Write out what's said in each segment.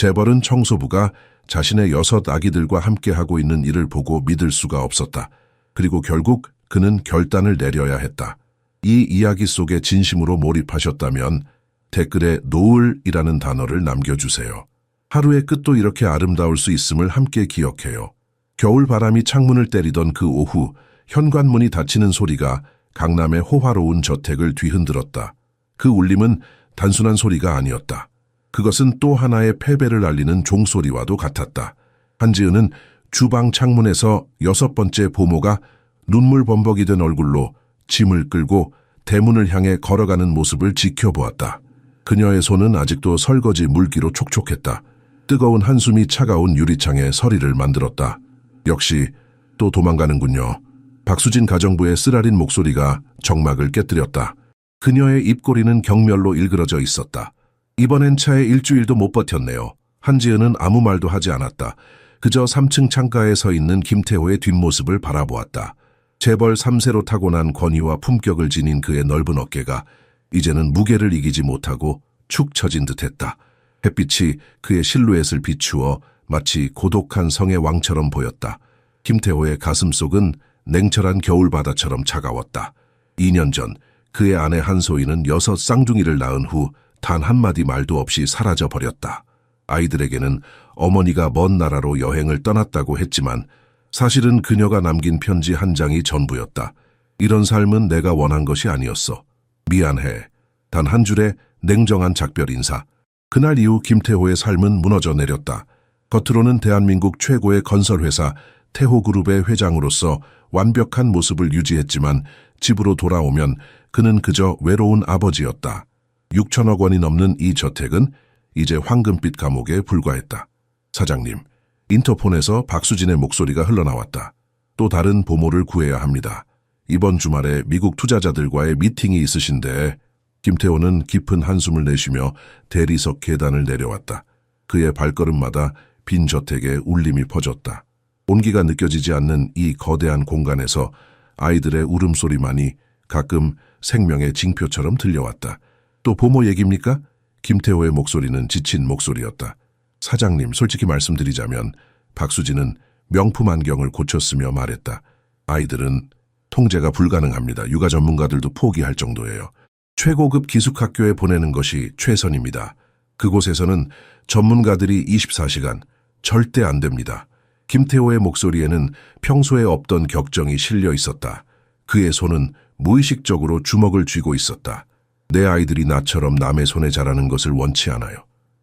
재벌은 청소부가 자신의 6 아기들과 함께하고 있는 일을 보고 믿을 수가 없었다. 그리고 결국 그는 결단을 내려야 했다. 이 이야기 속에 진심으로 몰입하셨다면 댓글에 노을이라는 단어를 남겨주세요. 하루의 끝도 이렇게 아름다울 수 있음을 함께 기억해요. 겨울 바람이 창문을 때리던 그 오후, 현관문이 닫히는 소리가 강남의 호화로운 저택을 뒤흔들었다. 그 울림은 단순한 소리가 아니었다. 그것은 또 하나의 패배를 알리는 종소리와도 같았다. 한지은은 주방 창문에서 6번째 보모가 눈물 범벅이 된 얼굴로 짐을 끌고 대문을 향해 걸어가는 모습을 지켜보았다. 그녀의 손은 아직도 설거지 물기로 촉촉했다. 뜨거운 한숨이 차가운 유리창에 서리를 만들었다. 역시 또 도망가는군요. 박수진 가정부의 쓰라린 목소리가 정막을 깨뜨렸다. 그녀의 입꼬리는 경멸로 일그러져 있었다. 이번엔 차에 일주일도 못 버텼네요. 한지은은 아무 말도 하지 않았다. 그저 3층 창가에 서 있는 김태호의 뒷모습을 바라보았다. 재벌 3세로 타고난 권위와 품격을 지닌 그의 넓은 어깨가 이제는 무게를 이기지 못하고 축 처진 듯했다. 햇빛이 그의 실루엣을 비추어 마치 고독한 성의 왕처럼 보였다. 김태호의 가슴속은 냉철한 겨울바다처럼 차가웠다. 2년 전 그의 아내 한소희는 6 쌍둥이를 낳은 후 단 한마디 말도 없이 사라져버렸다. 아이들에게는 어머니가 먼 나라로 여행을 떠났다고 했지만 사실은 그녀가 남긴 편지 한 장이 전부였다. 이런 삶은 내가 원한 것이 아니었어. 미안해. 단 한 줄의 냉정한 작별 인사. 그날 이후 김태호의 삶은 무너져 내렸다. 겉으로는 대한민국 최고의 건설회사 태호그룹의 회장으로서 완벽한 모습을 유지했지만 집으로 돌아오면 그는 그저 외로운 아버지였다. 6천억 원이 넘는 이 저택은 이제 황금빛 감옥에 불과했다. 사장님, 인터폰에서 박수진의 목소리가 흘러나왔다. 또 다른 보모를 구해야 합니다. 이번 주말에 미국 투자자들과의 미팅이 있으신데. 김태호는 깊은 한숨을 내쉬며 대리석 계단을 내려왔다. 그의 발걸음마다 빈 저택에 울림이 퍼졌다. 온기가 느껴지지 않는 이 거대한 공간에서 아이들의 울음소리만이 가끔 생명의 징표처럼 들려왔다. 또 보모 얘기입니까? 김태호의 목소리는 지친 목소리였다. 사장님, 솔직히 말씀드리자면 박수진은 명품 안경을 고쳤으며 말했다. 아이들은 통제가 불가능합니다. 육아 전문가들도 포기할 정도예요. 최고급 기숙학교에 보내는 것이 최선입니다. 그곳에서는 전문가들이 24시간 절대 안 됩니다. 김태호의 목소리에는 평소에 없던 격정이 실려 있었다. 그의 손은 무의식적으로 주먹을 쥐고 있었다. 내 아이들이 나처럼 남의 손에 자라는 것을 원치 않아요.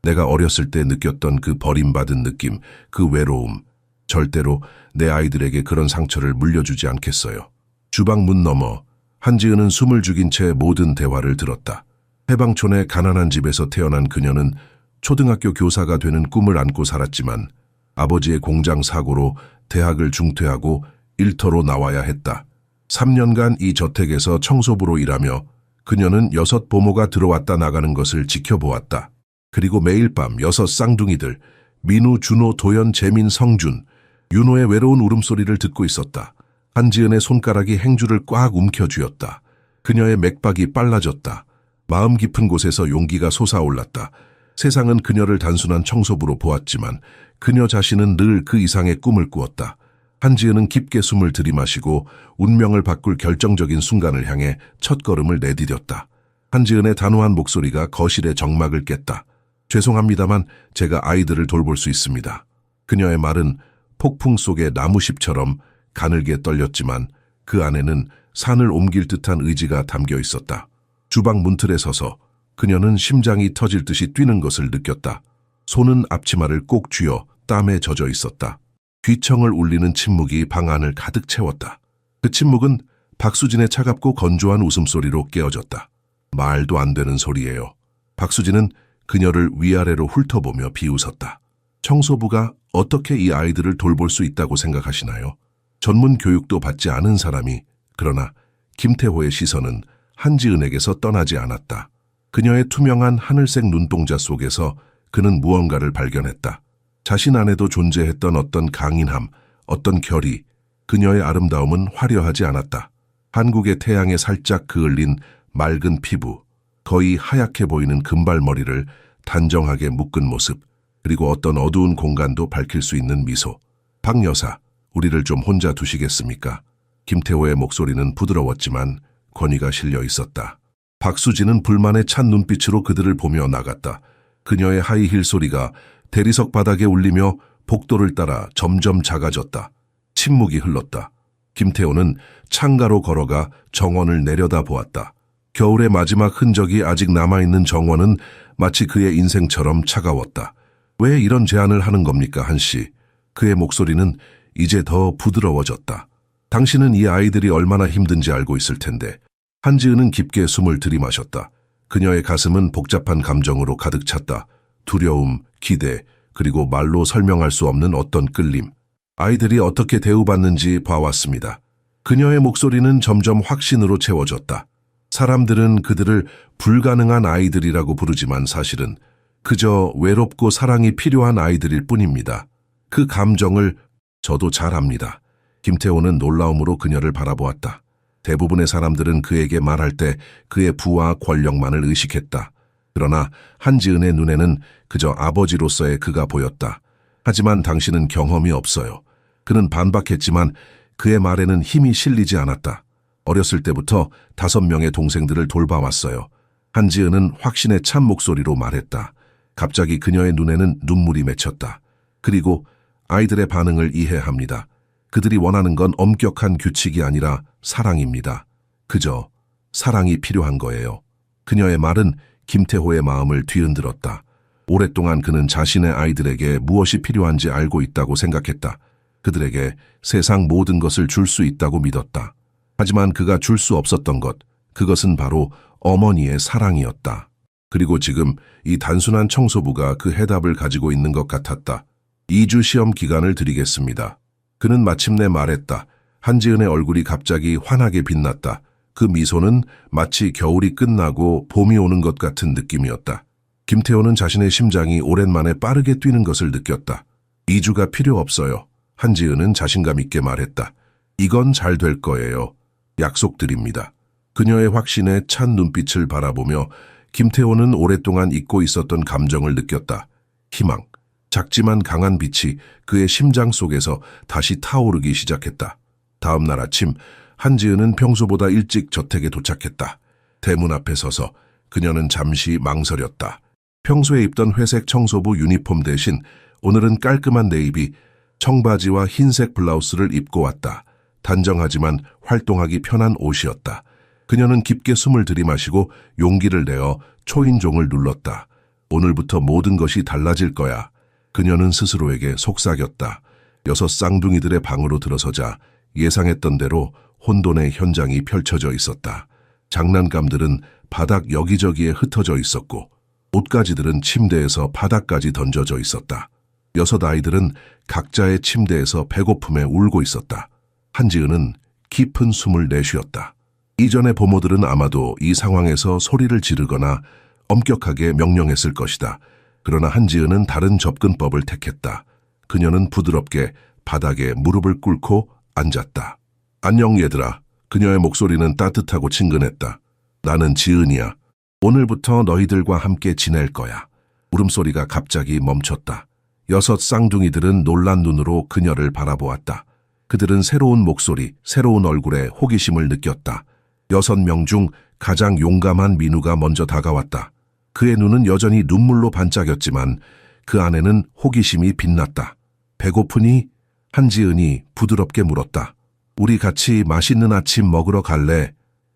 내가 어렸을 때 느꼈던 그 버림받은 느낌, 그 외로움, 절대로 내 아이들에게 그런 상처를 물려주지 않겠어요. 주방 문 너머 한지은은 숨을 죽인 채 모든 대화를 들었다. 해방촌의 가난한 집에서 태어난 그녀는 초등학교 교사가 되는 꿈을 안고 살았지만 아버지의 공장 사고로 대학을 중퇴하고 일터로 나와야 했다. 3년간 이 저택에서 청소부로 일하며 그녀는 6 보모가 들어왔다 나가는 것을 지켜보았다. 그리고 매일 밤 6 쌍둥이들, 민우, 준호, 도연, 재민, 성준, 윤호의 외로운 울음소리를 듣고 있었다. 한지은의 손가락이 행주를 꽉 움켜쥐었다. 그녀의 맥박이 빨라졌다. 마음 깊은 곳에서 용기가 솟아올랐다. 세상은 그녀를 단순한 청소부로 보았지만 그녀 자신은 늘 그 이상의 꿈을 꾸었다. 한지은은 깊게 숨을 들이마시고 운명을 바꿀 결정적인 순간을 향해 첫걸음을 내디뎠다. 한지은의 단호한 목소리가 거실의 정막을 깼다. 죄송합니다만 제가 아이들을 돌볼 수 있습니다. 그녀의 말은 폭풍 속의 나무십처럼 가늘게 떨렸지만 그 안에는 산을 옮길 듯한 의지가 담겨 있었다. 주방 문틀에 서서 그녀는 심장이 터질 듯이 뛰는 것을 느꼈다. 손은 앞치마를 꼭 쥐어 땀에 젖어 있었다. 귀청을 울리는 침묵이 방 안을 가득 채웠다. 그 침묵은 박수진의 차갑고 건조한 웃음소리로 깨어졌다. 말도 안 되는 소리예요. 박수진은 그녀를 위아래로 훑어보며 비웃었다. 청소부가 어떻게 이 아이들을 돌볼 수 있다고 생각하시나요? 전문 교육도 받지 않은 사람이. 그러나 김태호의 시선은 한지은에게서 떠나지 않았다. 그녀의 투명한 하늘색 눈동자 속에서 그는 무언가를 발견했다. 자신 안에도 존재했던 어떤 강인함, 어떤 결의. 그녀의 아름다움은 화려하지 않았다. 한국의 태양에 살짝 그을린 맑은 피부, 거의 하얗게 보이는 금발머리를 단정하게 묶은 모습. 그리고 어떤 어두운 공간도 밝힐 수 있는 미소. 박 여사, 우리를 좀 혼자 두시겠습니까? 김태호의 목소리는 부드러웠지만 권위가 실려 있었다. 박수진은 불만에 찬 눈빛으로 그들을 보며 나갔다. 그녀의 하이힐 소리가 대리석 바닥에 울리며 복도를 따라 점점 작아졌다. 침묵이 흘렀다. 김태호는 창가로 걸어가 정원을 내려다보았다. 겨울의 마지막 흔적이 아직 남아있는 정원은 마치 그의 인생처럼 차가웠다. 왜 이런 제안을 하는 겁니까, 한씨? 그의 목소리는 이제 더 부드러워졌다. 당신은 이 아이들이 얼마나 힘든지 알고 있을 텐데. 한지은은 깊게 숨을 들이마셨다. 그녀의 가슴은 복잡한 감정으로 가득 찼다. 두려움, 기대, 그리고 말로 설명할 수 없는 어떤 끌림. 아이들이 어떻게 대우받는지 봐왔습니다. 그녀의 목소리는 점점 확신으로 채워졌다. 사람들은 그들을 불가능한 아이들이라고 부르지만 사실은 그저 외롭고 사랑이 필요한 아이들일 뿐입니다. 그 감정을 저도 잘 압니다. 김태호는 놀라움으로 그녀를 바라보았다. 대부분의 사람들은 그에게 말할 때 그의 부와 권력만을 의식했다. 그러나 한지은의 눈에는 그저 아버지로서의 그가 보였다. 하지만 당신은 경험이 없어요. 그는 반박했지만 그의 말에는 힘이 실리지 않았다. 어렸을 때부터 5명의 동생들을 돌봐왔어요. 한지은은 확신에 찬 목소리로 말했다. 갑자기 그녀의 눈에는 눈물이 맺혔다. 그리고 아이들의 반응을 이해합니다. 그들이 원하는 건 엄격한 규칙이 아니라 사랑입니다. 그저 사랑이 필요한 거예요. 그녀의 말은 김태호의 마음을 뒤흔들었다. 오랫동안 그는 자신의 아이들에게 무엇이 필요한지 알고 있다고 생각했다. 그들에게 세상 모든 것을 줄 수 있다고 믿었다. 하지만 그가 줄 수 없었던 것, 그것은 바로 어머니의 사랑이었다. 그리고 지금 이 단순한 청소부가 그 해답을 가지고 있는 것 같았다. 2주 시험 기간을 드리겠습니다. 그는 마침내 말했다. 한지은의 얼굴이 갑자기 환하게 빛났다. 그 미소는 마치 겨울이 끝나고 봄이 오는 것 같은 느낌이었다. 김태호는 자신의 심장이 오랜만에 빠르게 뛰는 것을 느꼈다. 2주가 필요 없어요. 한지은은 자신감 있게 말했다. 이건 잘 될 거예요. 약속드립니다. 그녀의 확신에 찬 눈빛을 바라보며 김태호는 오랫동안 잊고 있었던 감정을 느꼈다. 희망. 작지만 강한 빛이 그의 심장 속에서 다시 타오르기 시작했다. 다음 날 아침 한지은은 평소보다 일찍 저택에 도착했다. 대문 앞에 서서 그녀는 잠시 망설였다. 평소에 입던 회색 청소부 유니폼 대신 오늘은 깔끔한 네이비, 청바지와 흰색 블라우스를 입고 왔다. 단정하지만 활동하기 편한 옷이었다. 그녀는 깊게 숨을 들이마시고 용기를 내어 초인종을 눌렀다. 오늘부터 모든 것이 달라질 거야. 그녀는 스스로에게 속삭였다. 6 쌍둥이들의 방으로 들어서자 예상했던 대로 혼돈의 현장이 펼쳐져 있었다. 장난감들은 바닥 여기저기에 흩어져 있었고 옷가지들은 침대에서 바닥까지 던져져 있었다. 6 아이들은 각자의 침대에서 배고픔에 울고 있었다. 한지은은 깊은 숨을 내쉬었다. 이전의 부모들은 아마도 이 상황에서 소리를 지르거나 엄격하게 명령했을 것이다. 그러나 한지은은 다른 접근법을 택했다. 그녀는 부드럽게 바닥에 무릎을 꿇고 앉았다. 안녕 얘들아. 그녀의 목소리는 따뜻하고 친근했다. 나는 지은이야. 오늘부터 너희들과 함께 지낼 거야. 울음소리가 갑자기 멈췄다. 6 쌍둥이들은 놀란 눈으로 그녀를 바라보았다. 그들은 새로운 목소리, 새로운 얼굴에 호기심을 느꼈다. 6명 중 가장 용감한 민우가 먼저 다가왔다. 그의 눈은 여전히 눈물로 반짝였지만 그 안에는 호기심이 빛났다. 배고프니? 한지은이 부드럽게 물었다. 우리 같이 맛있는 아침 먹으러 갈래?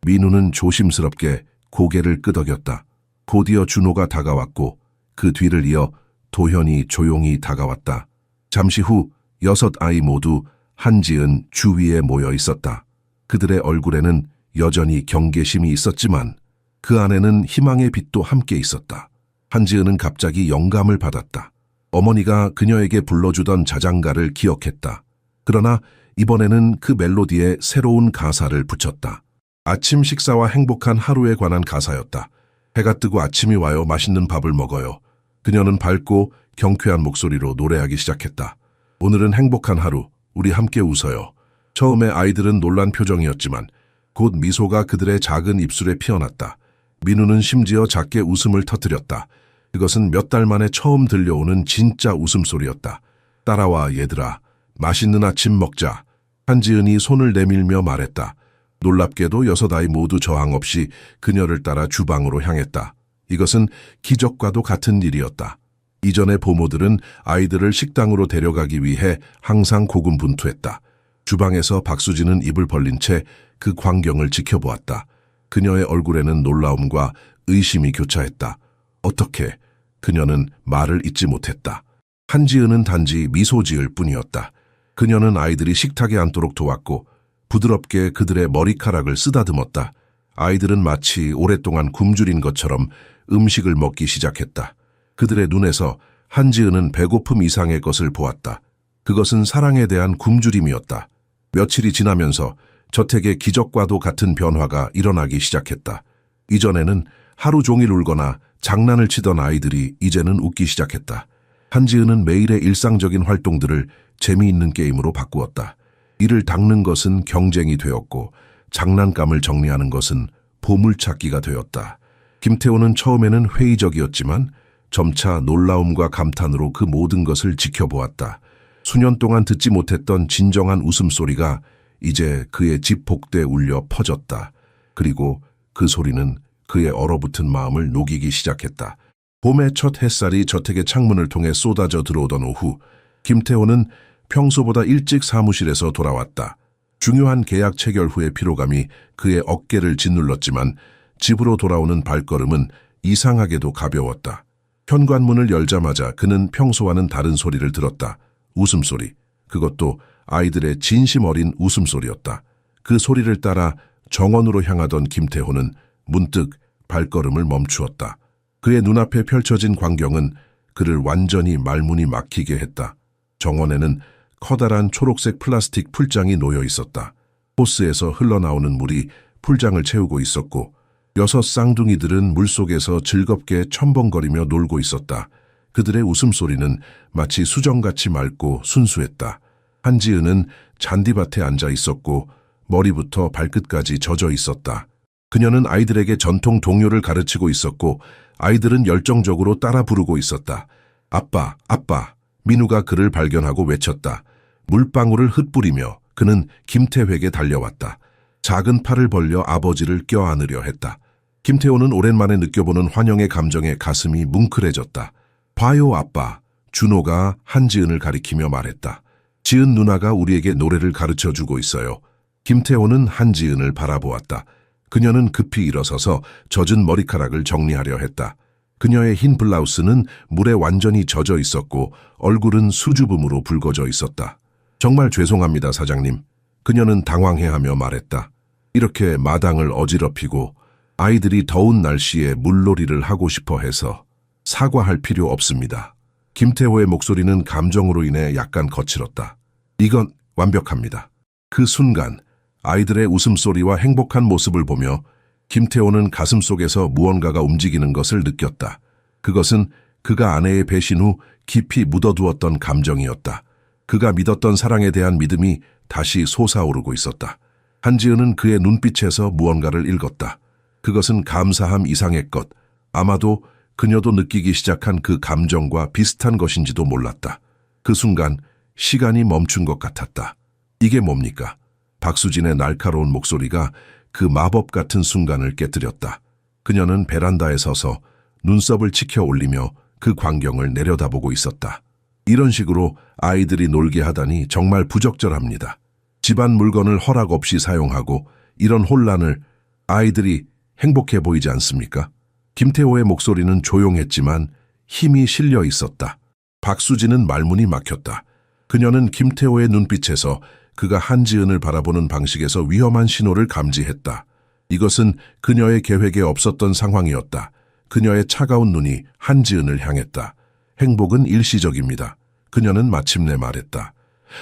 민우는 조심스럽게 고개를 끄덕였다. 곧이어 준호가 다가왔고 그 뒤를 이어 도현이 조용히 다가왔다. 잠시 후 6 아이 모두 한지은 주위에 모여 있었다. 그들의 얼굴에는 여전히 경계심이 있었지만 그 안에는 희망의 빛도 함께 있었다. 한지은은 갑자기 영감을 받았다. 어머니가 그녀에게 불러주던 자장가를 기억했다. 그러나 이번에는 그 멜로디에 새로운 가사를 붙였다. 아침 식사와 행복한 하루에 관한 가사였다. 해가 뜨고 아침이 와요. 맛있는 밥을 먹어요. 그녀는 밝고 경쾌한 목소리로 노래하기 시작했다. 오늘은 행복한 하루. 우리 함께 웃어요. 처음에 아이들은 놀란 표정이었지만 곧 미소가 그들의 작은 입술에 피어났다. 민우는 심지어 작게 웃음을 터뜨렸다. 그것은 몇 달 만에 처음 들려오는 진짜 웃음소리였다. 따라와 얘들아, 맛있는 아침 먹자. 한지은이 손을 내밀며 말했다. 놀랍게도 6아이 모두 저항 없이 그녀를 따라 주방으로 향했다. 이것은 기적과도 같은 일이었다. 이전의 보모들은 아이들을 식당으로 데려가기 위해 항상 고군분투했다. 주방에서 박수진은 입을 벌린 채 그 광경을 지켜보았다. 그녀의 얼굴에는 놀라움과 의심이 교차했다. 어떻게? 그녀는 말을 잇지 못했다. 한지은은 단지 미소 지을 뿐이었다. 그녀는 아이들이 식탁에 앉도록 도왔고 부드럽게 그들의 머리카락을 쓰다듬었다. 아이들은 마치 오랫동안 굶주린 것처럼 음식을 먹기 시작했다. 그들의 눈에서 한지은은 배고픔 이상의 것을 보았다. 그것은 사랑에 대한 굶주림이었다. 며칠이 지나면서 저택에 기적과도 같은 변화가 일어나기 시작했다. 이전에는 하루 종일 울거나 장난을 치던 아이들이 이제는 웃기 시작했다. 한지은은 매일의 일상적인 활동들을 재미있는 게임으로 바꾸었다. 이를 닦는 것은 경쟁이 되었고 장난감을 정리하는 것은 보물찾기가 되었다. 김태호는 처음에는 회의적이었지만 점차 놀라움과 감탄으로 그 모든 것을 지켜보았다. 수년 동안 듣지 못했던 진정한 웃음소리가 이제 그의 집 복도에 울려 퍼졌다. 그리고 그 소리는 그의 얼어붙은 마음을 녹이기 시작했다. 봄의 첫 햇살이 저택의 창문을 통해 쏟아져 들어오던 오후, 김태호는 평소보다 일찍 사무실에서 돌아왔다. 중요한 계약 체결 후의 피로감이 그의 어깨를 짓눌렀지만 집으로 돌아오는 발걸음은 이상하게도 가벼웠다. 현관문을 열자마자 그는 평소와는 다른 소리를 들었다. 웃음소리. 그것도 아이들의 진심 어린 웃음소리였다. 그 소리를 따라 정원으로 향하던 김태호는 문득 발걸음을 멈추었다. 그의 눈앞에 펼쳐진 광경은 그를 완전히 말문이 막히게 했다. 정원에는 커다란 초록색 플라스틱 풀장이 놓여 있었다. 호스에서 흘러나오는 물이 풀장을 채우고 있었고 6 쌍둥이들은 물속에서 즐겁게 첨벙거리며 놀고 있었다. 그들의 웃음소리는 마치 수정같이 맑고 순수했다. 한지은은 잔디밭에 앉아 있었고 머리부터 발끝까지 젖어 있었다. 그녀는 아이들에게 전통 동요를 가르치고 있었고 아이들은 열정적으로 따라 부르고 있었다. 아빠, 아빠. 민우가 그를 발견하고 외쳤다. 물방울을 흩뿌리며 그는 김태회에게 달려왔다. 작은 팔을 벌려 아버지를 껴안으려 했다. 김태호는 오랜만에 느껴보는 환영의 감정에 가슴이 뭉클해졌다. 봐요 아빠. 준호가 한지은을 가리키며 말했다. 지은 누나가 우리에게 노래를 가르쳐주고 있어요. 김태호는 한지은을 바라보았다. 그녀는 급히 일어서서 젖은 머리카락을 정리하려 했다. 그녀의 흰 블라우스는 물에 완전히 젖어 있었고 얼굴은 수줍음으로 붉어져 있었다. 정말 죄송합니다, 사장님. 그녀는 당황해하며 말했다. 이렇게 마당을 어지럽히고 아이들이 더운 날씨에 물놀이를 하고 싶어 해서 사과할 필요 없습니다. 김태호의 목소리는 감정으로 인해 약간 거칠었다. 이건 완벽합니다. 그 순간 아이들의 웃음소리와 행복한 모습을 보며 김태호는 가슴속에서 무언가가 움직이는 것을 느꼈다. 그것은 그가 아내의 배신 후 깊이 묻어두었던 감정이었다. 그가 믿었던 사랑에 대한 믿음이 다시 솟아오르고 있었다. 한지은은 그의 눈빛에서 무언가를 읽었다. 그것은 감사함 이상의 것, 아마도 그녀도 느끼기 시작한 그 감정과 비슷한 것인지도 몰랐다. 그 순간 시간이 멈춘 것 같았다. 이게 뭡니까? 박수진의 날카로운 목소리가 그 마법 같은 순간을 깨뜨렸다. 그녀는 베란다에 서서 눈썹을 치켜 올리며 그 광경을 내려다보고 있었다. 이런 식으로 아이들이 놀게 하다니 정말 부적절합니다. 집안 물건을 허락 없이 사용하고 이런 혼란을 아이들이 행복해 보이지 않습니까? 김태호의 목소리는 조용했지만 힘이 실려 있었다. 박수진은 말문이 막혔다. 그녀는 김태호의 눈빛에서 그가 한지은을 바라보는 방식에서 위험한 신호를 감지했다. 이것은 그녀의 계획에 없었던 상황이었다. 그녀의 차가운 눈이 한지은을 향했다. 행복은 일시적입니다. 그녀는 마침내 말했다.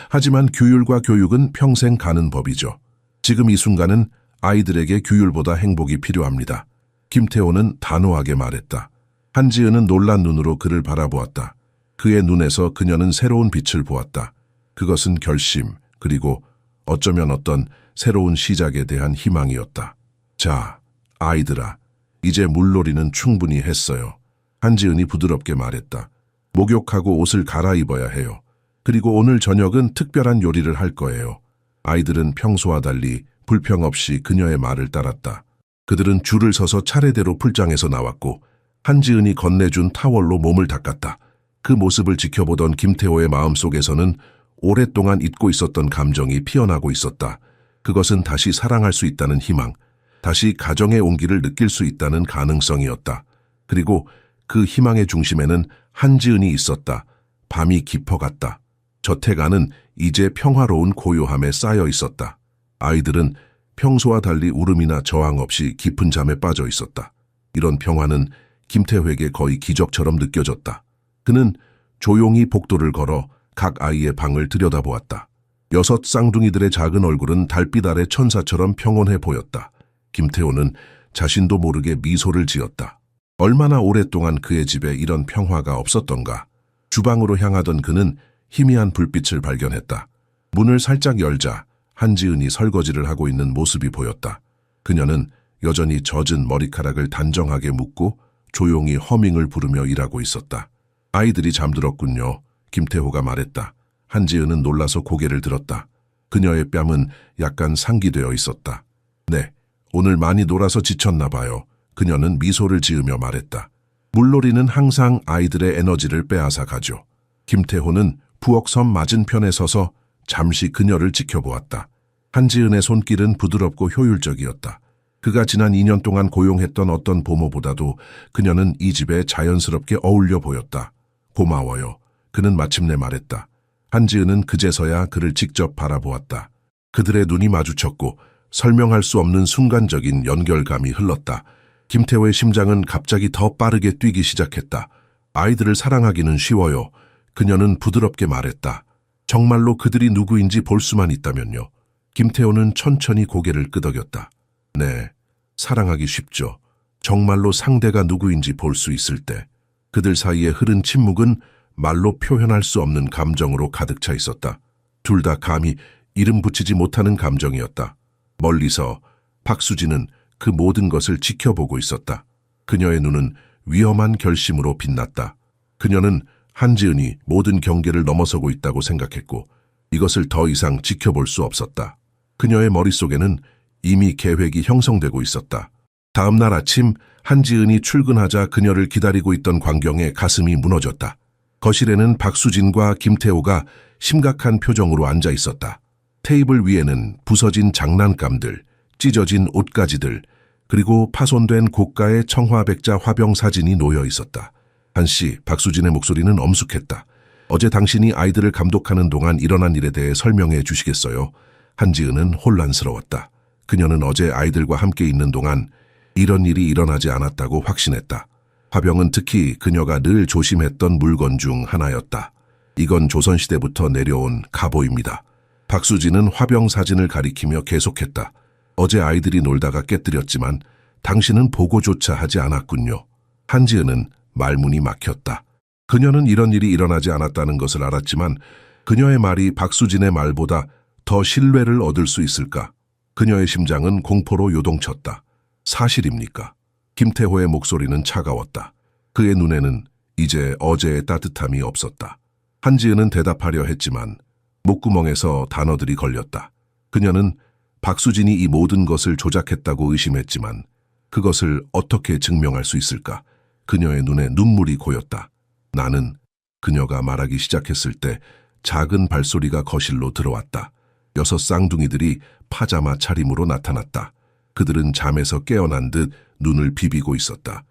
하지만 규율과 교육은 평생 가는 법이죠. 지금 이 순간은 아이들에게 규율보다 행복이 필요합니다. 김태호는 단호하게 말했다. 한지은은 놀란 눈으로 그를 바라보았다. 그의 눈에서 그녀는 새로운 빛을 보았다. 그것은 결심, 그리고 어쩌면 어떤 새로운 시작에 대한 희망이었다. 자, 아이들아, 이제 물놀이는 충분히 했어요. 한지은이 부드럽게 말했다. 목욕하고 옷을 갈아입어야 해요. 그리고 오늘 저녁은 특별한 요리를 할 거예요. 아이들은 평소와 달리 불평 없이 그녀의 말을 따랐다. 그들은 줄을 서서 차례대로 풀장에서 나왔고 한지은이 건네준 타월로 몸을 닦았다. 그 모습을 지켜보던 김태호의 마음속에서는 오랫동안 잊고 있었던 감정이 피어나고 있었다. 그것은 다시 사랑할 수 있다는 희망, 다시 가정의 온기를 느낄 수 있다는 가능성이었다. 그리고 그 희망의 중심에는 한지은이 있었다. 밤이 깊어갔다. 저택 안은 이제 평화로운 고요함에 쌓여 있었다. 아이들은 평소와 달리 울음이나 저항 없이 깊은 잠에 빠져 있었다. 이런 평화는 김태호에게 거의 기적처럼 느껴졌다. 그는 조용히 복도를 걸어 각 아이의 방을 들여다보았다. 6 쌍둥이들의 작은 얼굴은 달빛 아래 천사처럼 평온해 보였다. 김태호는 자신도 모르게 미소를 지었다. 얼마나 오랫동안 그의 집에 이런 평화가 없었던가. 주방으로 향하던 그는 희미한 불빛을 발견했다. 문을 살짝 열자 한지은이 설거지를 하고 있는 모습이 보였다. 그녀는 여전히 젖은 머리카락을 단정하게 묶고 조용히 허밍을 부르며 일하고 있었다. 아이들이 잠들었군요. 김태호가 말했다. 한지은은 놀라서 고개를 들었다. 그녀의 뺨은 약간 상기되어 있었다. 네, 오늘 많이 놀아서 지쳤나 봐요. 그녀는 미소를 지으며 말했다. 물놀이는 항상 아이들의 에너지를 빼앗아 가죠. 김태호는 부엌섬 맞은편에 서서 잠시 그녀를 지켜보았다. 한지은의 손길은 부드럽고 효율적이었다. 그가 지난 2년 동안 고용했던 어떤 보모보다도 그녀는 이 집에 자연스럽게 어울려 보였다. 고마워요. 그는 마침내 말했다. 한지은은 그제서야 그를 직접 바라보았다. 그들의 눈이 마주쳤고 설명할 수 없는 순간적인 연결감이 흘렀다. 김태호의 심장은 갑자기 더 빠르게 뛰기 시작했다. 아이들을 사랑하기는 쉬워요. 그녀는 부드럽게 말했다. 정말로 그들이 누구인지 볼 수만 있다면요. 김태호는 천천히 고개를 끄덕였다. 네, 사랑하기 쉽죠. 정말로 상대가 누구인지 볼 수 있을 때. 그들 사이에 흐른 침묵은 말로 표현할 수 없는 감정으로 가득 차 있었다. 둘 다 감히 이름 붙이지 못하는 감정이었다. 멀리서 박수진은 그 모든 것을 지켜보고 있었다. 그녀의 눈은 위험한 결심으로 빛났다. 그녀는 한지은이 모든 경계를 넘어서고 있다고 생각했고 이것을 더 이상 지켜볼 수 없었다. 그녀의 머릿속에는 이미 계획이 형성되고 있었다. 다음 날 아침 한지은이 출근하자 그녀를 기다리고 있던 광경에 가슴이 무너졌다. 거실에는 박수진과 김태호가 심각한 표정으로 앉아 있었다. 테이블 위에는 부서진 장난감들, 찢어진 옷가지들, 그리고 파손된 고가의 청화백자 화병 사진이 놓여 있었다. 한씨, 박수진의 목소리는 엄숙했다. 어제 당신이 아이들을 감독하는 동안 일어난 일에 대해 설명해 주시겠어요? 한지은은 혼란스러웠다. 그녀는 어제 아이들과 함께 있는 동안 이런 일이 일어나지 않았다고 확신했다. 화병은 특히 그녀가 늘 조심했던 물건 중 하나였다. 이건 조선시대부터 내려온 갑오입니다. 박수진은 화병 사진을 가리키며 계속했다. 어제 아이들이 놀다가 깨뜨렸지만 당신은 보고조차 하지 않았군요. 한지은은 말문이 막혔다. 그녀는 이런 일이 일어나지 않았다는 것을 알았지만 그녀의 말이 박수진의 말보다 더 신뢰를 얻을 수 있을까? 그녀의 심장은 공포로 요동쳤다. 사실입니까? 김태호의 목소리는 차가웠다. 그의 눈에는 이제 어제의 따뜻함이 없었다. 한지은은 대답하려 했지만 목구멍에서 단어들이 걸렸다. 그녀는 박수진이 이 모든 것을 조작했다고 의심했지만 그것을 어떻게 증명할 수 있을까? 그녀의 눈에 눈물이 고였다. 나는 그녀가 말하기 시작했을 때 작은 발소리가 거실로 들어왔다. 6 쌍둥이들이 파자마 차림으로 나타났다. 그들은 잠에서 깨어난 듯 눈을 비비고 있었다.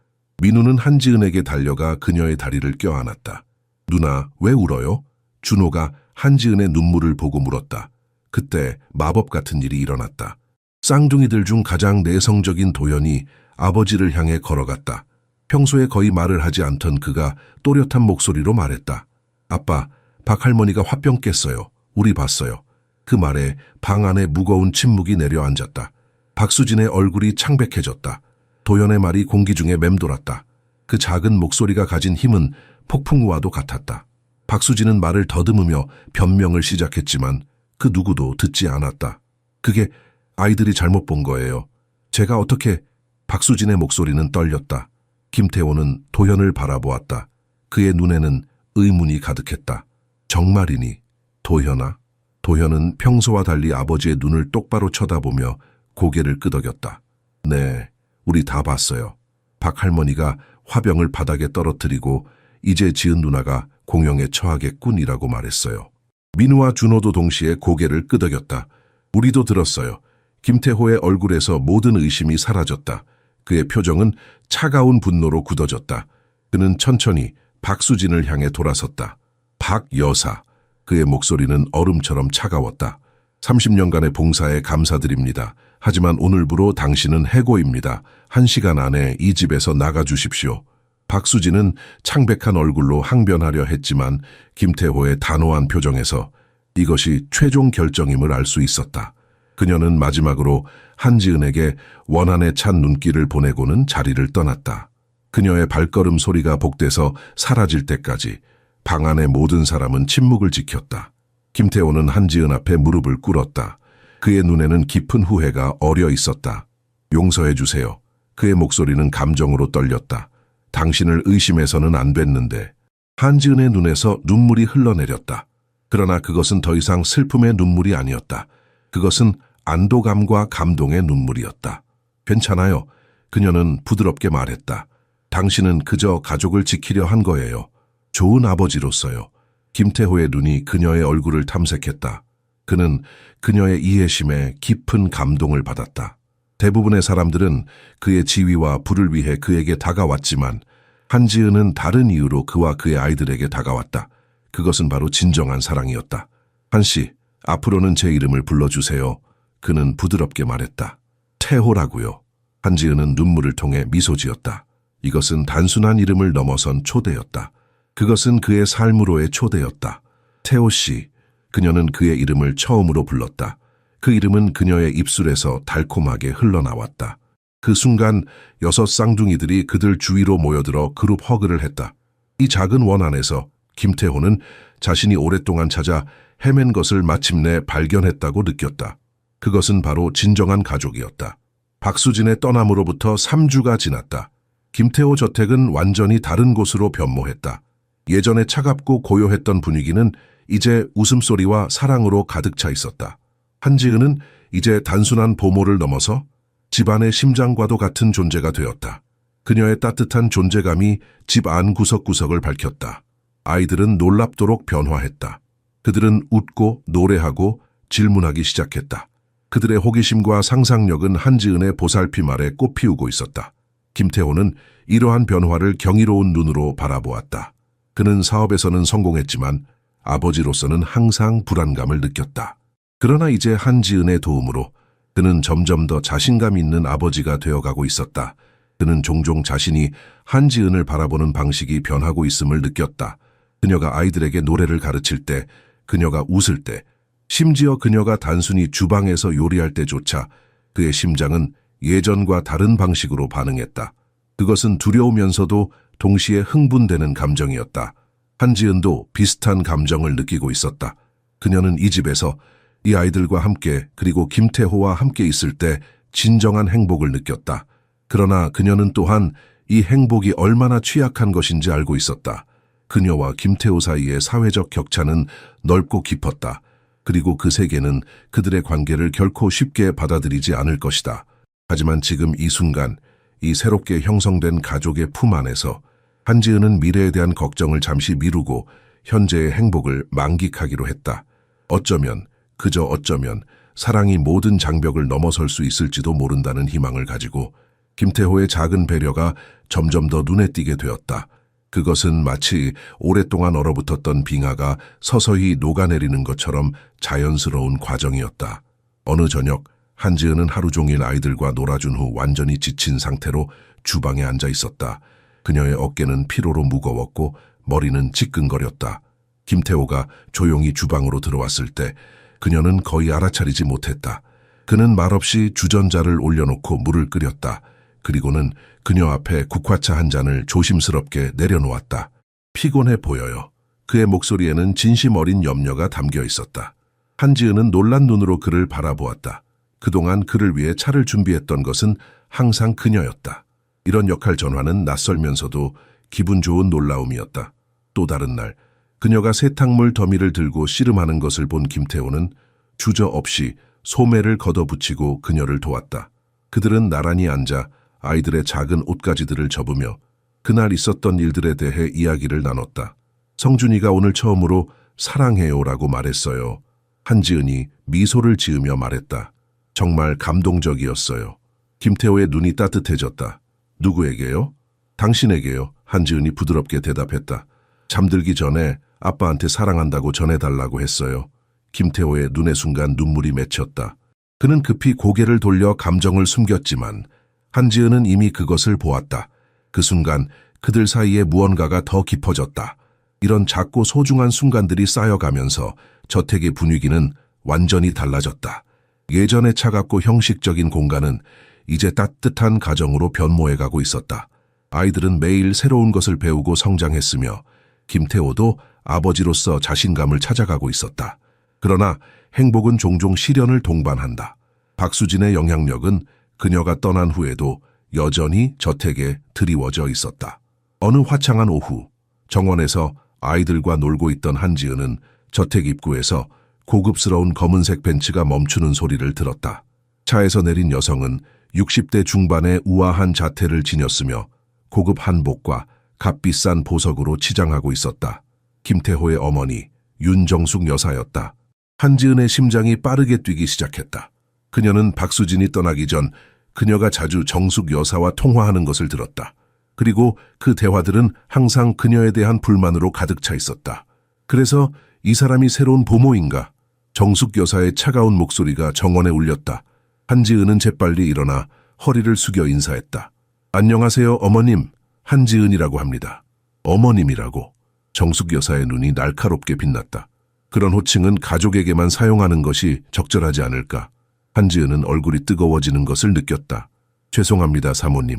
민우는 한지은에게 달려가 그녀의 다리를 껴안았다. 누나, 왜 울어요? 준호가 한지은의 눈물을 보고 물었다. 그때 마법 같은 일이 일어났다. 쌍둥이들 중 가장 내성적인 도연이 아버지를 향해 걸어갔다. 평소에 거의 말을 하지 않던 그가 또렷한 목소리로 말했다. 아빠, 박할머니가 화병 깼어요. 우리 봤어요. 그 말에 방 안에 무거운 침묵이 내려앉았다. 박수진의 얼굴이 창백해졌다. 도연의 말이 공기 중에 맴돌았다. 그 작은 목소리가 가진 힘은 폭풍우와도 같았다. 박수진은 말을 더듬으며 변명을 시작했지만 그 누구도 듣지 않았다. 그게 아이들이 잘못 본 거예요. 제가 어떻게... 박수진의 목소리는 떨렸다. 김태호는 도현을 바라보았다. 그의 눈에는 의문이 가득했다. 정말이니? 도현아? 도현은 평소와 달리 아버지의 눈을 똑바로 쳐다보며 고개를 끄덕였다. 네, 우리 다 봤어요. 박 할머니가 화병을 바닥에 떨어뜨리고 이제 지은 누나가 공영에 처하겠군이라고 말했어요. 민우와 준호도 동시에 고개를 끄덕였다. 우리도 들었어요. 김태호의 얼굴에서 모든 의심이 사라졌다. 그의 표정은 차가운 분노로 굳어졌다. 그는 천천히 박수진을 향해 돌아섰다. 박 여사. 그의 목소리는 얼음처럼 차가웠다. 30년간의 봉사에 감사드립니다. 하지만 오늘부로 당신은 해고입니다. 1시간 안에 이 집에서 나가주십시오. 박수진은 창백한 얼굴로 항변하려 했지만 김태호의 단호한 표정에서 이것이 최종 결정임을 알 수 있었다. 그녀는 마지막으로 한지은에게 원한에 찬 눈길을 보내고는 자리를 떠났다. 그녀의 발걸음 소리가 복돼서 사라질 때까지 방 안의 모든 사람은 침묵을 지켰다. 김태호는 한지은 앞에 무릎을 꿇었다. 그의 눈에는 깊은 후회가 어려 있었다. 용서해 주세요. 그의 목소리는 감정으로 떨렸다. 당신을 의심해서는 안 됐는데. 한지은의 눈에서 눈물이 흘러내렸다. 그러나 그것은 더 이상 슬픔의 눈물이 아니었다. 그것은 안도감과 감동의 눈물이었다. 괜찮아요. 그녀는 부드럽게 말했다. 당신은 그저 가족을 지키려 한 거예요. 좋은 아버지로서요. 김태호의 눈이 그녀의 얼굴을 탐색했다. 그는 그녀의 이해심에 깊은 감동을 받았다. 대부분의 사람들은 그의 지위와 부를 위해 그에게 다가왔지만 한지은은 다른 이유로 그와 그의 아이들에게 다가왔다. 그것은 바로 진정한 사랑이었다. 한씨, 앞으로는 제 이름을 불러주세요. 그는 부드럽게 말했다. 태호라고요. 한지은은 눈물을 통해 미소 지었다. 이것은 단순한 이름을 넘어선 초대였다. 그것은 그의 삶으로의 초대였다. 태호 씨. 그녀는 그의 이름을 처음으로 불렀다. 그 이름은 그녀의 입술에서 달콤하게 흘러나왔다. 그 순간 6 쌍둥이들이 그들 주위로 모여들어 그룹 허그를 했다. 이 작은 원 안에서 김태호는 자신이 오랫동안 찾아 헤맨 것을 마침내 발견했다고 느꼈다. 그것은 바로 진정한 가족이었다. 박수진의 떠남으로부터 3주가 지났다. 김태호 저택은 완전히 다른 곳으로 변모했다. 예전에 차갑고 고요했던 분위기는 이제 웃음소리와 사랑으로 가득 차 있었다. 한지은은 이제 단순한 보모를 넘어서 집안의 심장과도 같은 존재가 되었다. 그녀의 따뜻한 존재감이 집 안 구석구석을 밝혔다. 아이들은 놀랍도록 변화했다. 그들은 웃고 노래하고 질문하기 시작했다. 그들의 호기심과 상상력은 한지은의 보살핌 아래 꽃피우고 있었다. 김태호는 이러한 변화를 경이로운 눈으로 바라보았다. 그는 사업에서는 성공했지만 아버지로서는 항상 불안감을 느꼈다. 그러나 이제 한지은의 도움으로 그는 점점 더 자신감 있는 아버지가 되어가고 있었다. 그는 종종 자신이 한지은을 바라보는 방식이 변하고 있음을 느꼈다. 그녀가 아이들에게 노래를 가르칠 때, 그녀가 웃을 때, 심지어 그녀가 단순히 주방에서 요리할 때조차 그의 심장은 예전과 다른 방식으로 반응했다. 그것은 두려우면서도 동시에 흥분되는 감정이었다. 한지은도 비슷한 감정을 느끼고 있었다. 그녀는 이 집에서 이 아이들과 함께 그리고 김태호와 함께 있을 때 진정한 행복을 느꼈다. 그러나 그녀는 또한 이 행복이 얼마나 취약한 것인지 알고 있었다. 그녀와 김태호 사이의 사회적 격차는 넓고 깊었다. 그리고 그 세계는 그들의 관계를 결코 쉽게 받아들이지 않을 것이다. 하지만 지금 이 순간, 이 새롭게 형성된 가족의 품 안에서 한지은은 미래에 대한 걱정을 잠시 미루고 현재의 행복을 만끽하기로 했다. 어쩌면, 그저 어쩌면 사랑이 모든 장벽을 넘어설 수 있을지도 모른다는 희망을 가지고 김태호의 작은 배려가 점점 더 눈에 띄게 되었다. 그것은 마치 오랫동안 얼어붙었던 빙하가 서서히 녹아내리는 것처럼 자연스러운 과정이었다. 어느 저녁 한지은은 하루 종일 아이들과 놀아준 후 완전히 지친 상태로 주방에 앉아 있었다. 그녀의 어깨는 피로로 무거웠고 머리는 지끈거렸다. 김태호가 조용히 주방으로 들어왔을 때 그녀는 거의 알아차리지 못했다. 그는 말없이 주전자를 올려놓고 물을 끓였다. 그리고는 그녀 앞에 국화차 한 잔을 조심스럽게 내려놓았다. 피곤해 보여요. 그의 목소리에는 진심 어린 염려가 담겨 있었다. 한지은은 놀란 눈으로 그를 바라보았다. 그동안 그를 위해 차를 준비했던 것은 항상 그녀였다. 이런 역할 전환은 낯설면서도 기분 좋은 놀라움이었다. 또 다른 날, 그녀가 세탁물 더미를 들고 씨름하는 것을 본 김태호는 주저없이 소매를 걷어붙이고 그녀를 도왔다. 그들은 나란히 앉아 아이들의 작은 옷가지들을 접으며 그날 있었던 일들에 대해 이야기를 나눴다. 성준이가 오늘 처음으로 사랑해요라고 말했어요. 한지은이 미소를 지으며 말했다. 정말 감동적이었어요. 김태호의 눈이 따뜻해졌다. 누구에게요? 당신에게요. 한지은이 부드럽게 대답했다. 잠들기 전에 아빠한테 사랑한다고 전해달라고 했어요. 김태호의 눈에 순간 눈물이 맺혔다. 그는 급히 고개를 돌려 감정을 숨겼지만 한지은은 이미 그것을 보았다. 그 순간 그들 사이에 무언가가 더 깊어졌다. 이런 작고 소중한 순간들이 쌓여가면서 저택의 분위기는 완전히 달라졌다. 예전의 차갑고 형식적인 공간은 이제 따뜻한 가정으로 변모해가고 있었다. 아이들은 매일 새로운 것을 배우고 성장했으며 김태호도 아버지로서 자신감을 찾아가고 있었다. 그러나 행복은 종종 시련을 동반한다. 박수진의 영향력은 그녀가 떠난 후에도 여전히 저택에 드리워져 있었다. 어느 화창한 오후, 정원에서 아이들과 놀고 있던 한지은은 저택 입구에서 고급스러운 검은색 벤츠가 멈추는 소리를 들었다. 차에서 내린 여성은 60대 중반의 우아한 자태를 지녔으며 고급 한복과 값비싼 보석으로 치장하고 있었다. 김태호의 어머니 윤정숙 여사였다. 한지은의 심장이 빠르게 뛰기 시작했다. 그녀는 박수진이 떠나기 전 그녀가 자주 정숙 여사와 통화하는 것을 들었다. 그리고 그 대화들은 항상 그녀에 대한 불만으로 가득 차 있었다. 그래서 이 사람이 새로운 보모인가? 정숙 여사의 차가운 목소리가 정원에 울렸다. 한지은은 재빨리 일어나 허리를 숙여 인사했다. 안녕하세요, 어머님. 한지은이라고 합니다. 어머님이라고. 정숙 여사의 눈이 날카롭게 빛났다. 그런 호칭은 가족에게만 사용하는 것이 적절하지 않을까? 한지은은 얼굴이 뜨거워지는 것을 느꼈다. 죄송합니다, 사모님.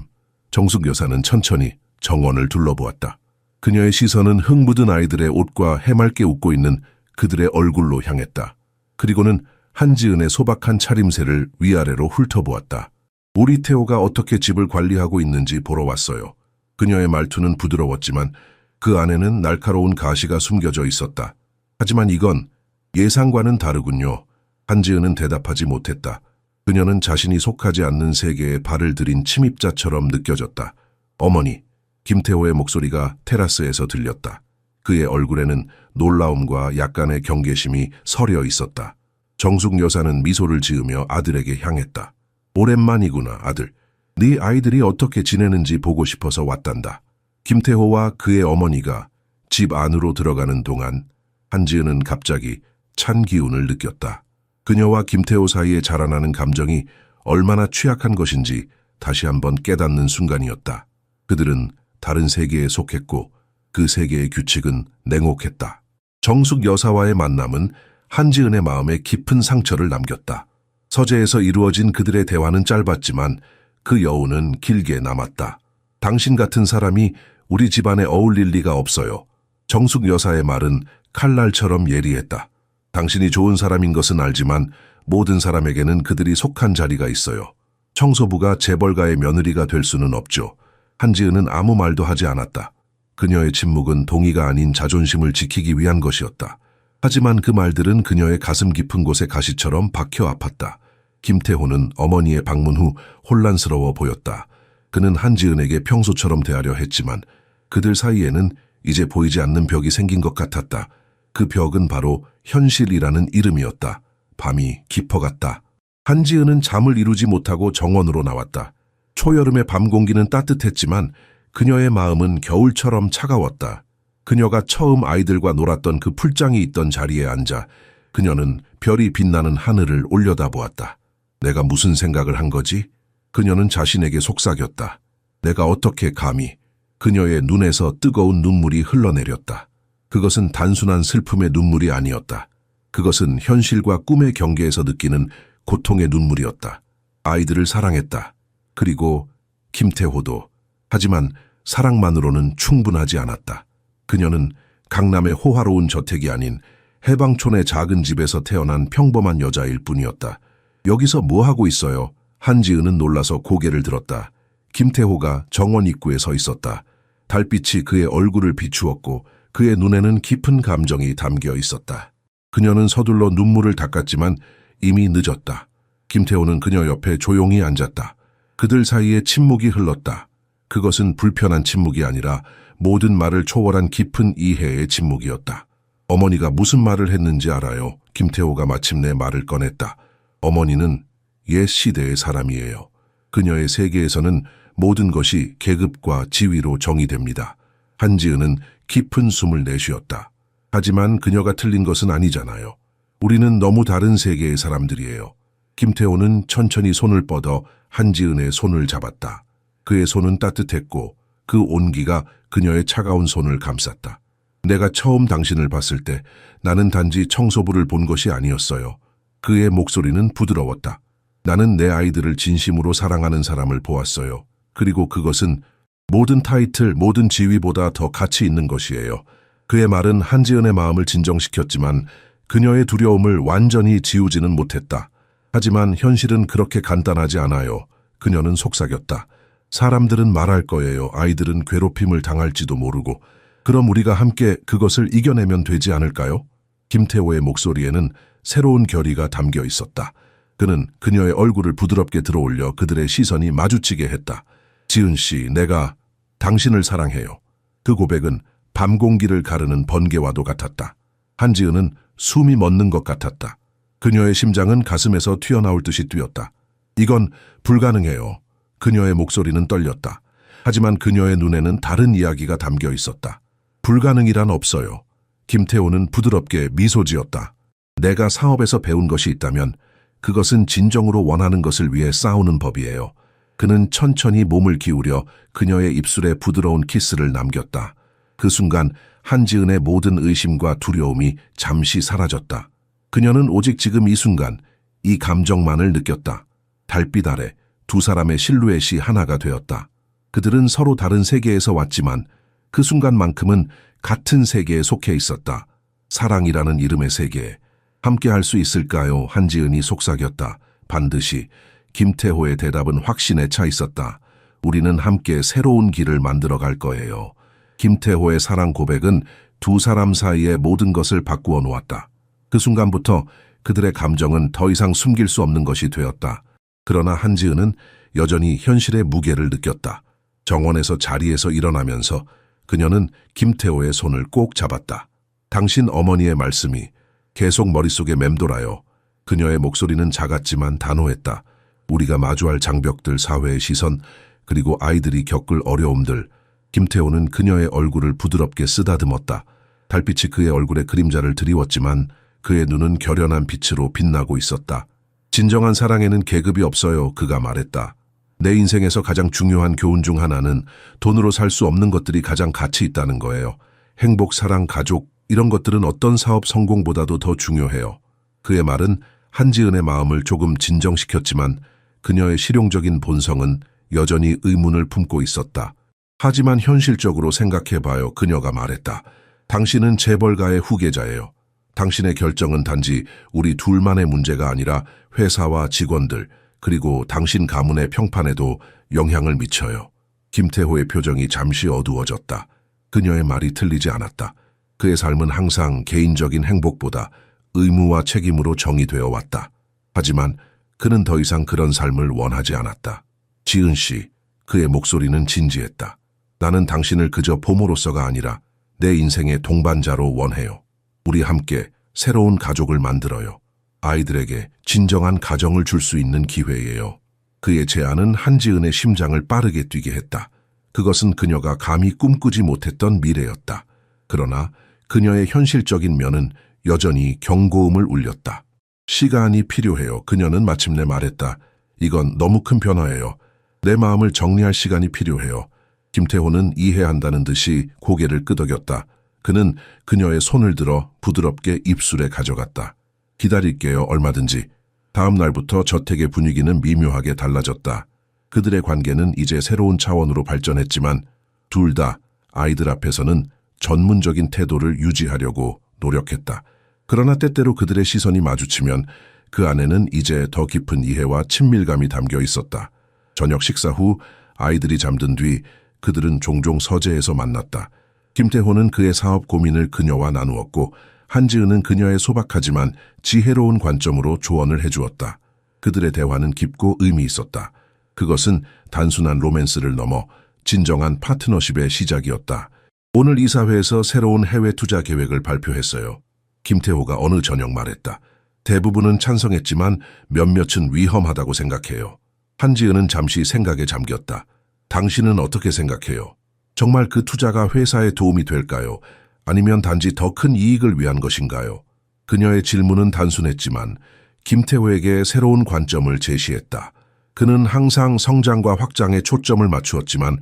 정숙 여사는 천천히 정원을 둘러보았다. 그녀의 시선은 흙 묻은 아이들의 옷과 해맑게 웃고 있는 그들의 얼굴로 향했다. 그리고는 한지은의 소박한 차림새를 위아래로 훑어보았다. 우리 태호가 어떻게 집을 관리하고 있는지 보러 왔어요. 그녀의 말투는 부드러웠지만 그 안에는 날카로운 가시가 숨겨져 있었다. 하지만 이건 예상과는 다르군요. 한지은은 대답하지 못했다. 그녀는 자신이 속하지 않는 세계에 발을 들인 침입자처럼 느껴졌다. 어머니, 김태호의 목소리가 테라스에서 들렸다. 그의 얼굴에는 놀라움과 약간의 경계심이 서려 있었다. 정숙 여사는 미소를 지으며 아들에게 향했다. 오랜만이구나, 아들. 네 아이들이 어떻게 지내는지 보고 싶어서 왔단다. 김태호와 그의 어머니가 집 안으로 들어가는 동안 한지은은 갑자기 찬 기운을 느꼈다. 그녀와 김태호 사이에 자라나는 감정이 얼마나 취약한 것인지 다시 한번 깨닫는 순간이었다. 그들은 다른 세계에 속했고 그 세계의 규칙은 냉혹했다. 정숙 여사와의 만남은 한지은의 마음에 깊은 상처를 남겼다. 서재에서 이루어진 그들의 대화는 짧았지만 그 여운은 길게 남았다. 당신 같은 사람이 우리 집안에 어울릴 리가 없어요. 정숙 여사의 말은 칼날처럼 예리했다. 당신이 좋은 사람인 것은 알지만 모든 사람에게는 그들이 속한 자리가 있어요. 청소부가 재벌가의 며느리가 될 수는 없죠. 한지은은 아무 말도 하지 않았다. 그녀의 침묵은 동의가 아닌 자존심을 지키기 위한 것이었다. 하지만 그 말들은 그녀의 가슴 깊은 곳에 가시처럼 박혀 아팠다. 김태호는 어머니의 방문 후 혼란스러워 보였다. 그는 한지은에게 평소처럼 대하려 했지만 그들 사이에는 이제 보이지 않는 벽이 생긴 것 같았다. 그 벽은 바로 현실이라는 이름이었다. 밤이 깊어갔다. 한지은은 잠을 이루지 못하고 정원으로 나왔다. 초여름의 밤 공기는 따뜻했지만 그녀의 마음은 겨울처럼 차가웠다. 그녀가 처음 아이들과 놀았던 그 풀장이 있던 자리에 앉아 그녀는 별이 빛나는 하늘을 올려다보았다. 내가 무슨 생각을 한 거지? 그녀는 자신에게 속삭였다. 내가 어떻게 감히? 그녀의 눈에서 뜨거운 눈물이 흘러내렸다. 그것은 단순한 슬픔의 눈물이 아니었다. 그것은 현실과 꿈의 경계에서 느끼는 고통의 눈물이었다. 아이들을 사랑했다. 그리고 김태호도. 하지만 사랑만으로는 충분하지 않았다. 그녀는 강남의 호화로운 저택이 아닌 해방촌의 작은 집에서 태어난 평범한 여자일 뿐이었다. 여기서 뭐 하고 있어요? 한지은은 놀라서 고개를 들었다. 김태호가 정원 입구에 서 있었다. 달빛이 그의 얼굴을 비추었고 그의 눈에는 깊은 감정이 담겨 있었다. 그녀는 서둘러 눈물을 닦았지만 이미 늦었다. 김태호는 그녀 옆에 조용히 앉았다. 그들 사이에 침묵이 흘렀다. 그것은 불편한 침묵이 아니라 모든 말을 초월한 깊은 이해의 침묵이었다. 어머니가 무슨 말을 했는지 알아요? 김태호가 마침내 말을 꺼냈다. 어머니는 옛 시대의 사람이에요. 그녀의 세계에서는 모든 것이 계급과 지위로 정의됩니다. 한지은은 깊은 숨을 내쉬었다. 하지만 그녀가 틀린 것은 아니잖아요. 우리는 너무 다른 세계의 사람들이에요. 김태호는 천천히 손을 뻗어 한지은의 손을 잡았다. 그의 손은 따뜻했고 그 온기가 그녀의 차가운 손을 감쌌다. 내가 처음 당신을 봤을 때 나는 단지 청소부를 본 것이 아니었어요. 그의 목소리는 부드러웠다. 나는 내 아이들을 진심으로 사랑하는 사람을 보았어요. 그리고 그것은 모든 타이틀, 모든 지위보다 더 가치 있는 것이에요. 그의 말은 한지은의 마음을 진정시켰지만 그녀의 두려움을 완전히 지우지는 못했다. 하지만 현실은 그렇게 간단하지 않아요. 그녀는 속삭였다. 사람들은 말할 거예요. 아이들은 괴롭힘을 당할지도 모르고. 그럼 우리가 함께 그것을 이겨내면 되지 않을까요? 김태호의 목소리에는 새로운 결의가 담겨 있었다. 그는 그녀의 얼굴을 부드럽게 들어올려 그들의 시선이 마주치게 했다. 지은 씨, 내가 당신을 사랑해요. 그 고백은 밤 공기를 가르는 번개와도 같았다. 한지은은 숨이 멎는 것 같았다. 그녀의 심장은 가슴에서 튀어나올 듯이 뛰었다. 이건 불가능해요. 그녀의 목소리는 떨렸다. 하지만 그녀의 눈에는 다른 이야기가 담겨 있었다. 불가능이란 없어요. 김태호는 부드럽게 미소 지었다. 내가 사업에서 배운 것이 있다면 그것은 진정으로 원하는 것을 위해 싸우는 법이에요. 그는 천천히 몸을 기울여 그녀의 입술에 부드러운 키스를 남겼다. 그 순간 한지은의 모든 의심과 두려움이 잠시 사라졌다. 그녀는 오직 지금 이 순간, 이 감정만을 느꼈다. 달빛 아래 두 사람의 실루엣이 하나가 되었다. 그들은 서로 다른 세계에서 왔지만 그 순간만큼은 같은 세계에 속해 있었다. 사랑이라는 이름의 세계에 함께 할 수 있을까요? 한지은이 속삭였다. 반드시. 김태호의 대답은 확신에 차 있었다. 우리는 함께 새로운 길을 만들어 갈 거예요. 김태호의 사랑 고백은 두 사람 사이의 모든 것을 바꾸어 놓았다. 그 순간부터 그들의 감정은 더 이상 숨길 수 없는 것이 되었다. 그러나 한지은은 여전히 현실의 무게를 느꼈다. 정원에서 자리에서 일어나면서 그녀는 김태호의 손을 꼭 잡았다. 당신 어머니의 말씀이 계속 머릿속에 맴돌아요. 그녀의 목소리는 작았지만 단호했다. 우리가 마주할 장벽들, 사회의 시선, 그리고 아이들이 겪을 어려움들. 김태호는 그녀의 얼굴을 부드럽게 쓰다듬었다. 달빛이 그의 얼굴에 그림자를 드리웠지만 그의 눈은 결연한 빛으로 빛나고 있었다. 진정한 사랑에는 계급이 없어요. 그가 말했다. 내 인생에서 가장 중요한 교훈 중 하나는 돈으로 살 수 없는 것들이 가장 가치 있다는 거예요. 행복, 사랑, 가족, 이런 것들은 어떤 사업 성공보다도 더 중요해요. 그의 말은 한지은의 마음을 조금 진정시켰지만 그녀의 실용적인 본성은 여전히 의문을 품고 있었다. 하지만 현실적으로 생각해봐요. 그녀가 말했다. 당신은 재벌가의 후계자예요. 당신의 결정은 단지 우리 둘만의 문제가 아니라 회사와 직원들, 그리고 당신 가문의 평판에도 영향을 미쳐요. 김태호의 표정이 잠시 어두워졌다. 그녀의 말이 틀리지 않았다. 그의 삶은 항상 개인적인 행복보다 의무와 책임으로 정의되어 왔다. 하지만 그는 더 이상 그런 삶을 원하지 않았다. 지은 씨, 그의 목소리는 진지했다. 나는 당신을 그저 보모로서가 아니라 내 인생의 동반자로 원해요. 우리 함께 새로운 가족을 만들어요. 아이들에게 진정한 가정을 줄 수 있는 기회예요. 그의 제안은 한지은의 심장을 빠르게 뛰게 했다. 그것은 그녀가 감히 꿈꾸지 못했던 미래였다. 그러나 그녀의 현실적인 면은 여전히 경고음을 울렸다. 시간이 필요해요. 그녀는 마침내 말했다. 이건 너무 큰 변화예요. 내 마음을 정리할 시간이 필요해요. 김태호는 이해한다는 듯이 고개를 끄덕였다. 그는 그녀의 손을 들어 부드럽게 입술에 가져갔다. 기다릴게요, 얼마든지. 다음 날부터 저택의 분위기는 미묘하게 달라졌다. 그들의 관계는 이제 새로운 차원으로 발전했지만 둘 다 아이들 앞에서는 전문적인 태도를 유지하려고 노력했다. 그러나 때때로 그들의 시선이 마주치면 그 안에는 이제 더 깊은 이해와 친밀감이 담겨 있었다. 저녁 식사 후 아이들이 잠든 뒤 그들은 종종 서재에서 만났다. 김태호는 그의 사업 고민을 그녀와 나누었고 한지은은 그녀의 소박하지만 지혜로운 관점으로 조언을 해주었다. 그들의 대화는 깊고 의미 있었다. 그것은 단순한 로맨스를 넘어 진정한 파트너십의 시작이었다. 오늘 이사회에서 새로운 해외 투자 계획을 발표했어요. 김태호가 어느 저녁 말했다. 대부분은 찬성했지만 몇몇은 위험하다고 생각해요. 한지은은 잠시 생각에 잠겼다. 당신은 어떻게 생각해요? 정말 그 투자가 회사에 도움이 될까요? 아니면 단지 더 큰 이익을 위한 것인가요? 그녀의 질문은 단순했지만 김태호에게 새로운 관점을 제시했다. 그는 항상 성장과 확장에 초점을 맞추었지만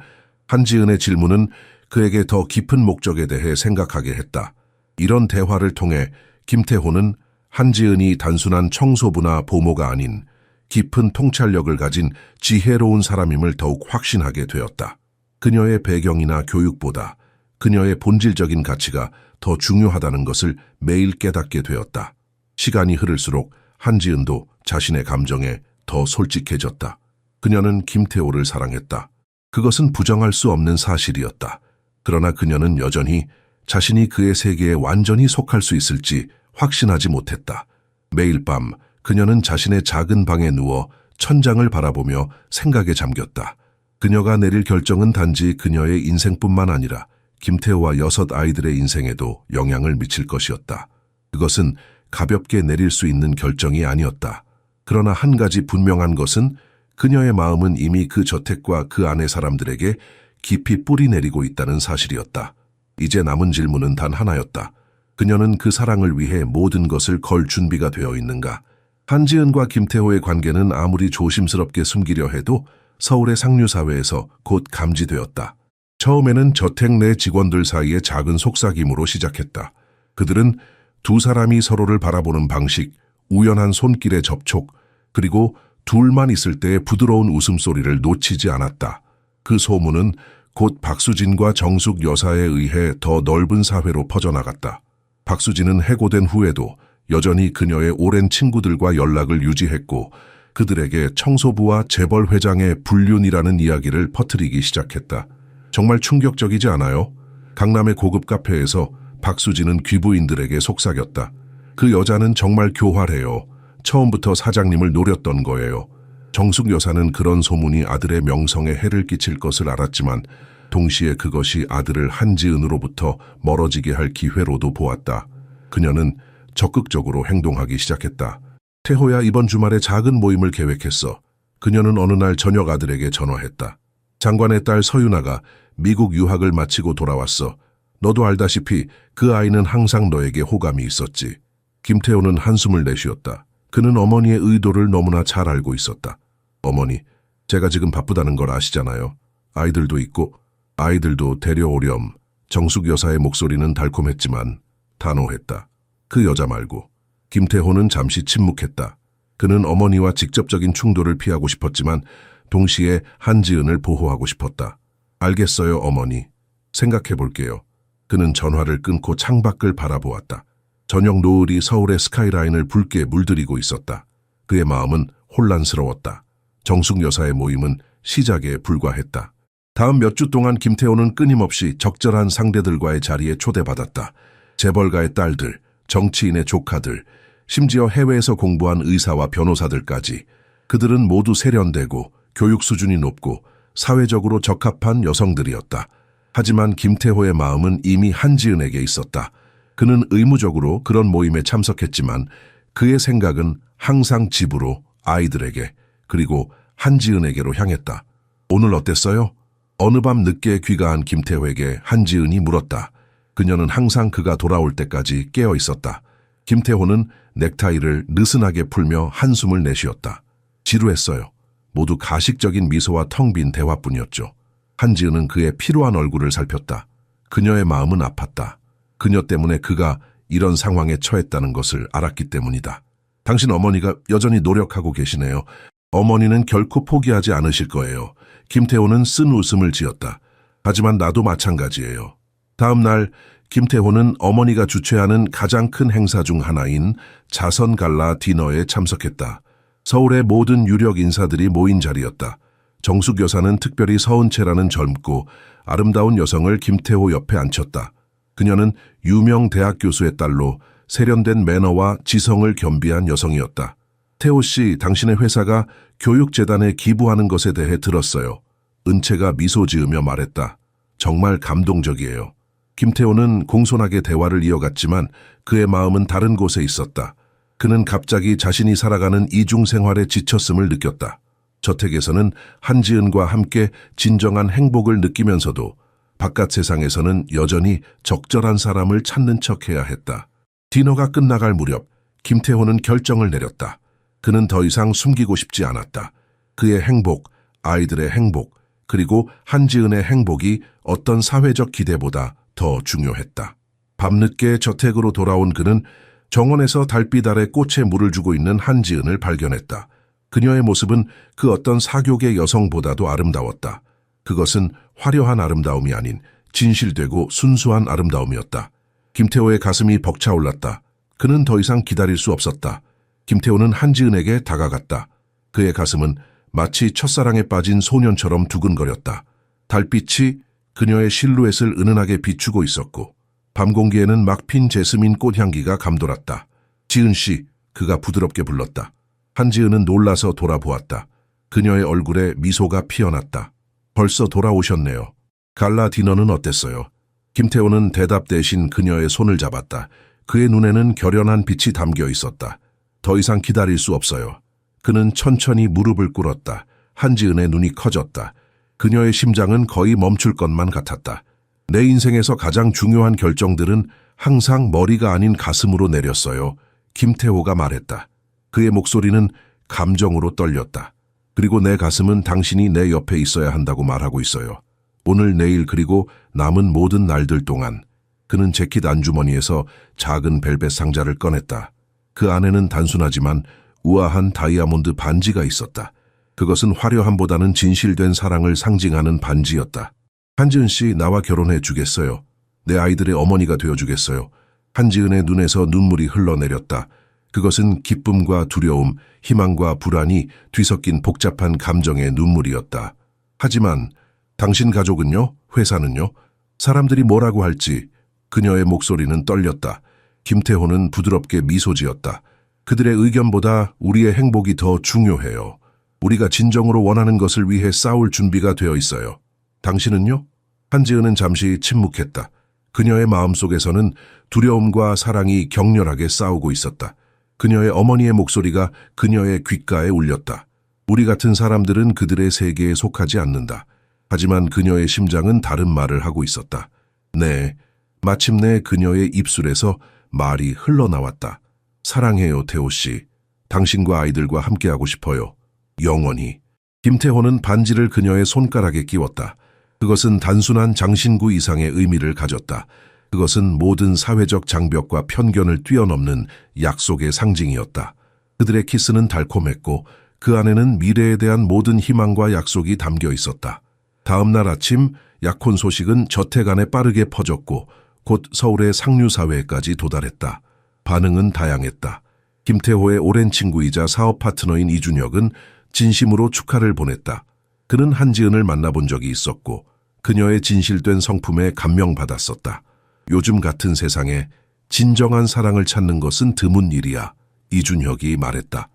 한지은의 질문은 그에게 더 깊은 목적에 대해 생각하게 했다. 이런 대화를 통해 김태호는 한지은이 단순한 청소부나 보모가 아닌 깊은 통찰력을 가진 지혜로운 사람임을 더욱 확신하게 되었다. 그녀의 배경이나 교육보다 그녀의 본질적인 가치가 더 중요하다는 것을 매일 깨닫게 되었다. 시간이 흐를수록 한지은도 자신의 감정에 더 솔직해졌다. 그녀는 김태호를 사랑했다. 그것은 부정할 수 없는 사실이었다. 그러나 그녀는 여전히 자신이 그의 세계에 완전히 속할 수 있을지 확신하지 못했다. 매일 밤 그녀는 자신의 작은 방에 누워 천장을 바라보며 생각에 잠겼다. 그녀가 내릴 결정은 단지 그녀의 인생뿐만 아니라 김태호와 6 아이들의 인생에도 영향을 미칠 것이었다. 그것은 가볍게 내릴 수 있는 결정이 아니었다. 그러나 한 가지 분명한 것은 그녀의 마음은 이미 그 저택과 그 안의 사람들에게 깊이 뿌리 내리고 있다는 사실이었다. 이제 남은 질문은 단 하나였다. 그녀는 그 사랑을 위해 모든 것을 걸 준비가 되어 있는가? 한지은과 김태호의 관계는 아무리 조심스럽게 숨기려 해도 서울의 상류사회에서 곧 감지되었다. 처음에는 저택 내 직원들 사이의 작은 속삭임으로 시작했다. 그들은 두 사람이 서로를 바라보는 방식, 우연한 손길의 접촉, 그리고 둘만 있을 때의 부드러운 웃음소리를 놓치지 않았다. 그 소문은 곧 박수진과 정숙 여사에 의해 더 넓은 사회로 퍼져나갔다. 박수진은 해고된 후에도 여전히 그녀의 오랜 친구들과 연락을 유지했고 그들에게 청소부와 재벌 회장의 불륜이라는 이야기를 퍼뜨리기 시작했다. 정말 충격적이지 않아요? 강남의 고급 카페에서 박수진은 귀부인들에게 속삭였다. 그 여자는 정말 교활해요. 처음부터 사장님을 노렸던 거예요. 정숙 여사는 그런 소문이 아들의 명성에 해를 끼칠 것을 알았지만 동시에 그것이 아들을 한지은으로부터 멀어지게 할 기회로도 보았다. 그녀는 적극적으로 행동하기 시작했다. 태호야, 이번 주말에 작은 모임을 계획했어. 그녀는 어느 날 저녁 아들에게 전화했다. 장관의 딸 서윤아가 미국 유학을 마치고 돌아왔어. 너도 알다시피 그 아이는 항상 너에게 호감이 있었지. 김태호는 한숨을 내쉬었다. 그는 어머니의 의도를 너무나 잘 알고 있었다. 어머니, 제가 지금 바쁘다는 걸 아시잖아요. 아이들도 있고 아이들도 데려오렴. 정숙 여사의 목소리는 달콤했지만 단호했다. 그 여자 말고. 김태호는 잠시 침묵했다. 그는 어머니와 직접적인 충돌을 피하고 싶었지만 동시에 한지은을 보호하고 싶었다. 알겠어요, 어머니. 생각해 볼게요. 그는 전화를 끊고 창밖을 바라보았다. 저녁 노을이 서울의 스카이라인을 붉게 물들이고 있었다. 그의 마음은 혼란스러웠다. 정숙 여사의 모임은 시작에 불과했다. 다음 몇 주 동안 김태호는 끊임없이 적절한 상대들과의 자리에 초대받았다. 재벌가의 딸들, 정치인의 조카들, 심지어 해외에서 공부한 의사와 변호사들까지. 그들은 모두 세련되고 교육 수준이 높고 사회적으로 적합한 여성들이었다. 하지만 김태호의 마음은 이미 한지은에게 있었다. 그는 의무적으로 그런 모임에 참석했지만 그의 생각은 항상 집으로, 아이들에게, 그리고 한지은에게로 향했다. 오늘 어땠어요? 어느 밤 늦게 귀가한 김태호에게 한지은이 물었다. 그녀는 항상 그가 돌아올 때까지 깨어 있었다. 김태호는 넥타이를 느슨하게 풀며 한숨을 내쉬었다. 지루했어요. 모두 가식적인 미소와 텅 빈 대화뿐이었죠. 한지은은 그의 피로한 얼굴을 살폈다. 그녀의 마음은 아팠다. 그녀 때문에 그가 이런 상황에 처했다는 것을 알았기 때문이다. 당신 어머니가 여전히 노력하고 계시네요. 어머니는 결코 포기하지 않으실 거예요. 김태호는 쓴 웃음을 지었다. 하지만 나도 마찬가지예요. 다음 날 김태호는 어머니가 주최하는 가장 큰 행사 중 하나인 자선 갈라 디너에 참석했다. 서울의 모든 유력 인사들이 모인 자리였다. 정숙 여사는 특별히 서은채라는 젊고 아름다운 여성을 김태호 옆에 앉혔다. 그녀는 유명 대학 교수의 딸로 세련된 매너와 지성을 겸비한 여성이었다. 태호 씨, 당신의 회사가 교육재단에 기부하는 것에 대해 들었어요. 은채가 미소 지으며 말했다. 정말 감동적이에요. 김태호는 공손하게 대화를 이어갔지만 그의 마음은 다른 곳에 있었다. 그는 갑자기 자신이 살아가는 이중생활에 지쳤음을 느꼈다. 저택에서는 한지은과 함께 진정한 행복을 느끼면서도 바깥 세상에서는 여전히 적절한 사람을 찾는 척해야 했다. 디너가 끝나갈 무렵 김태호는 결정을 내렸다. 그는 더 이상 숨기고 싶지 않았다. 그의 행복, 아이들의 행복, 그리고 한지은의 행복이 어떤 사회적 기대보다 더 중요했다. 밤늦게 저택으로 돌아온 그는 정원에서 달빛 아래 꽃에 물을 주고 있는 한지은을 발견했다. 그녀의 모습은 그 어떤 사교계 여성보다도 아름다웠다. 그것은 화려한 아름다움이 아닌 진실되고 순수한 아름다움이었다. 김태호의 가슴이 벅차올랐다. 그는 더 이상 기다릴 수 없었다. 김태호는 한지은에게 다가갔다. 그의 가슴은 마치 첫사랑에 빠진 소년처럼 두근거렸다. 달빛이 그녀의 실루엣을 은은하게 비추고 있었고 밤 공기에는 막 핀 제스민 꽃향기가 감돌았다. 지은 씨, 그가 부드럽게 불렀다. 한지은은 놀라서 돌아보았다. 그녀의 얼굴에 미소가 피어났다. 벌써 돌아오셨네요. 갈라 디너는 어땠어요? 김태호는 대답 대신 그녀의 손을 잡았다. 그의 눈에는 결연한 빛이 담겨 있었다. 더 이상 기다릴 수 없어요. 그는 천천히 무릎을 꿇었다. 한지은의 눈이 커졌다. 그녀의 심장은 거의 멈출 것만 같았다. 내 인생에서 가장 중요한 결정들은 항상 머리가 아닌 가슴으로 내렸어요. 김태호가 말했다. 그의 목소리는 감정으로 떨렸다. 그리고 내 가슴은 당신이 내 옆에 있어야 한다고 말하고 있어요. 오늘, 내일, 그리고 남은 모든 날들 동안. 그는 재킷 안주머니에서 작은 벨벳 상자를 꺼냈다. 그 안에는 단순하지만 우아한 다이아몬드 반지가 있었다. 그것은 화려함보다는 진실된 사랑을 상징하는 반지였다. 한지은 씨, 나와 결혼해 주겠어요. 내 아이들의 어머니가 되어 주겠어요. 한지은의 눈에서 눈물이 흘러내렸다. 그것은 기쁨과 두려움, 희망과 불안이 뒤섞인 복잡한 감정의 눈물이었다. 하지만 당신 가족은요? 회사는요? 사람들이 뭐라고 할지. 그녀의 목소리는 떨렸다. 김태호는 부드럽게 미소 지었다. 그들의 의견보다 우리의 행복이 더 중요해요. 우리가 진정으로 원하는 것을 위해 싸울 준비가 되어 있어요. 당신은요? 한지은은 잠시 침묵했다. 그녀의 마음속에서는 두려움과 사랑이 격렬하게 싸우고 있었다. 그녀의 어머니의 목소리가 그녀의 귓가에 울렸다. 우리 같은 사람들은 그들의 세계에 속하지 않는다. 하지만 그녀의 심장은 다른 말을 하고 있었다. 네, 마침내 그녀의 입술에서 말이 흘러나왔다. 사랑해요, 태호 씨. 당신과 아이들과 함께하고 싶어요. 영원히. 김태호는 반지를 그녀의 손가락에 끼웠다. 그것은 단순한 장신구 이상의 의미를 가졌다. 그것은 모든 사회적 장벽과 편견을 뛰어넘는 약속의 상징이었다. 그들의 키스는 달콤했고 그 안에는 미래에 대한 모든 희망과 약속이 담겨 있었다. 다음 날 아침 약혼 소식은 저택 안에 빠르게 퍼졌고 곧 서울의 상류사회까지 도달했다. 반응은 다양했다. 김태호의 오랜 친구이자 사업 파트너인 이준혁은 진심으로 축하를 보냈다. 그는 한지은을 만나본 적이 있었고 그녀의 진실된 성품에 감명받았었다. 요즘 같은 세상에 진정한 사랑을 찾는 것은 드문 일이야. 이준혁이 말했다.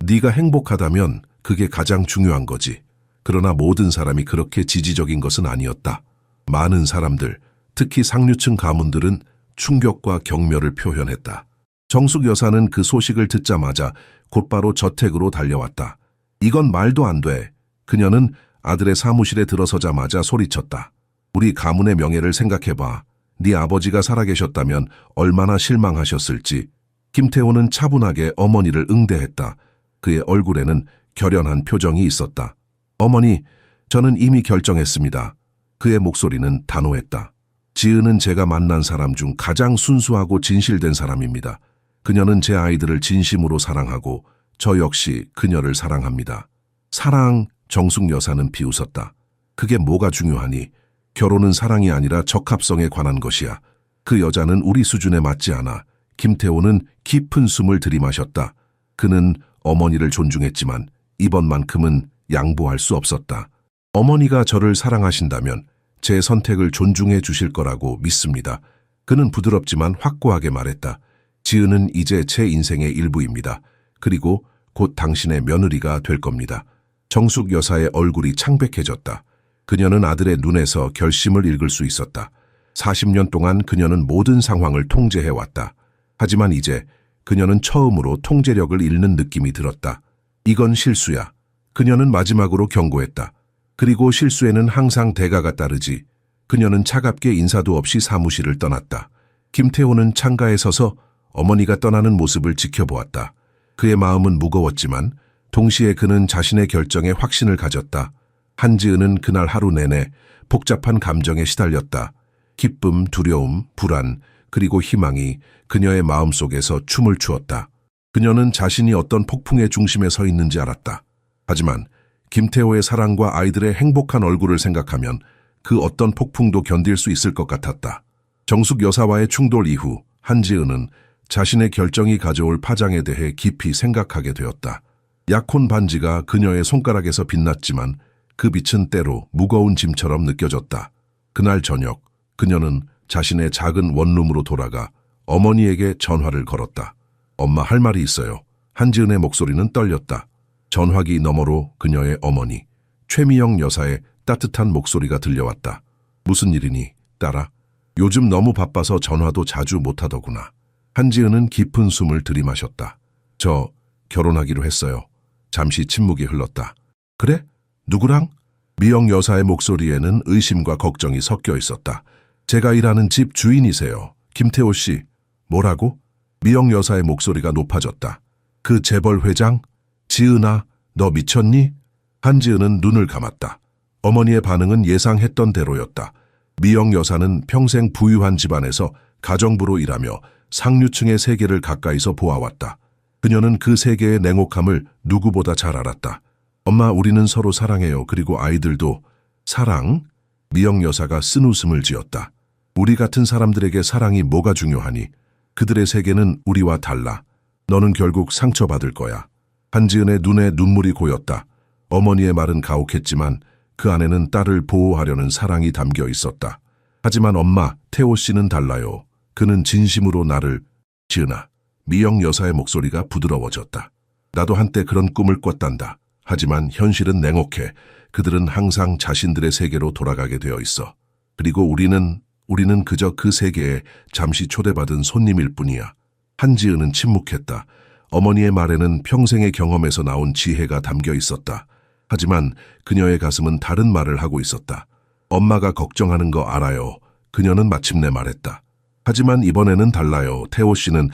네가 행복하다면 그게 가장 중요한 거지. 그러나 모든 사람이 그렇게 지지적인 것은 아니었다. 많은 사람들, 특히 상류층 가문들은 충격과 경멸을 표현했다. 정숙 여사는 그 소식을 듣자마자 곧바로 저택으로 달려왔다. 이건 말도 안 돼. 그녀는 아들의 사무실에 들어서자마자 소리쳤다. 우리 가문의 명예를 생각해봐. 네 아버지가 살아계셨다면 얼마나 실망하셨을지. 김태호는 차분하게 어머니를 응대했다. 그의 얼굴에는 결연한 표정이 있었다. 어머니, 저는 이미 결정했습니다. 그의 목소리는 단호했다. 지은은 제가 만난 사람 중 가장 순수하고 진실된 사람입니다. 그녀는 제 아이들을 진심으로 사랑하고 저 역시 그녀를 사랑합니다. 사랑, 정숙 여사는 비웃었다. 그게 뭐가 중요하니? 결혼은 사랑이 아니라 적합성에 관한 것이야. 그 여자는 우리 수준에 맞지 않아. 김태호는 깊은 숨을 들이마셨다. 그는 어머니를 존중했지만 이번만큼은 양보할 수 없었다. 어머니가 저를 사랑하신다면 제 선택을 존중해 주실 거라고 믿습니다. 그는 부드럽지만 확고하게 말했다. 지은은 이제 제 인생의 일부입니다. 그리고 곧 당신의 며느리가 될 겁니다. 정숙 여사의 얼굴이 창백해졌다. 그녀는 아들의 눈에서 결심을 읽을 수 있었다. 40년 동안 그녀는 모든 상황을 통제해왔다. 하지만 이제 그녀는 처음으로 통제력을 잃는 느낌이 들었다. 이건 실수야. 그녀는 마지막으로 경고했다. 그리고 실수에는 항상 대가가 따르지. 그녀는 차갑게 인사도 없이 사무실을 떠났다. 김태호는 창가에 서서 어머니가 떠나는 모습을 지켜보았다. 그의 마음은 무거웠지만 동시에 그는 자신의 결정에 확신을 가졌다. 한지은은 그날 하루 내내 복잡한 감정에 시달렸다. 기쁨, 두려움, 불안, 그리고 희망이 그녀의 마음속에서 춤을 추었다. 그녀는 자신이 어떤 폭풍의 중심에 서 있는지 알았다. 하지만 김태호의 사랑과 아이들의 행복한 얼굴을 생각하면 그 어떤 폭풍도 견딜 수 있을 것 같았다. 정숙 여사와의 충돌 이후 한지은은 자신의 결정이 가져올 파장에 대해 깊이 생각하게 되었다. 약혼 반지가 그녀의 손가락에서 빛났지만 그 빛은 때로 무거운 짐처럼 느껴졌다. 그날 저녁 그녀는 자신의 작은 원룸으로 돌아가 어머니에게 전화를 걸었다. 엄마, 할 말이 있어요. 한지은의 목소리는 떨렸다. 전화기 너머로 그녀의 어머니 최미영 여사의 따뜻한 목소리가 들려왔다. 무슨 일이니, 딸아? 요즘 너무 바빠서 전화도 자주 못하더구나. 한지은은 깊은 숨을 들이마셨다. 저 결혼하기로 했어요. 잠시 침묵이 흘렀다. 그래? 누구랑? 미영 여사의 목소리에는 의심과 걱정이 섞여 있었다. 제가 일하는 집 주인이세요. 김태호 씨. 뭐라고? 미영 여사의 목소리가 높아졌다. 그 재벌 회장? 지은아, 너 미쳤니? 한지은은 눈을 감았다. 어머니의 반응은 예상했던 대로였다. 미영 여사는 평생 부유한 집안에서 가정부로 일하며 상류층의 세계를 가까이서 보아왔다. 그녀는 그 세계의 냉혹함을 누구보다 잘 알았다. 엄마, 우리는 서로 사랑해요. 그리고 아이들도. 사랑? 미영 여사가 쓴웃음을 지었다. 우리 같은 사람들에게 사랑이 뭐가 중요하니? 그들의 세계는 우리와 달라. 너는 결국 상처받을 거야. 한지은의 눈에 눈물이 고였다. 어머니의 말은 가혹했지만 그 안에는 딸을 보호하려는 사랑이 담겨 있었다. 하지만 엄마, 태호 씨는 달라요. 그는 진심으로 나를. 지은아. 미영 여사의 목소리가 부드러워졌다. 나도 한때 그런 꿈을 꿨단다. 하지만 현실은 냉혹해. 그들은 항상 자신들의 세계로 돌아가게 되어 있어. 그리고 우리는 그저 그 세계에 잠시 초대받은 손님일 뿐이야. 한지은은 침묵했다. 어머니의 말에는 평생의 경험에서 나온 지혜가 담겨 있었다. 하지만 그녀의 가슴은 다른 말을 하고 있었다. 엄마가 걱정하는 거 알아요. 그녀는 마침내 말했다. 하지만 이번에는 달라요. 태호 씨는,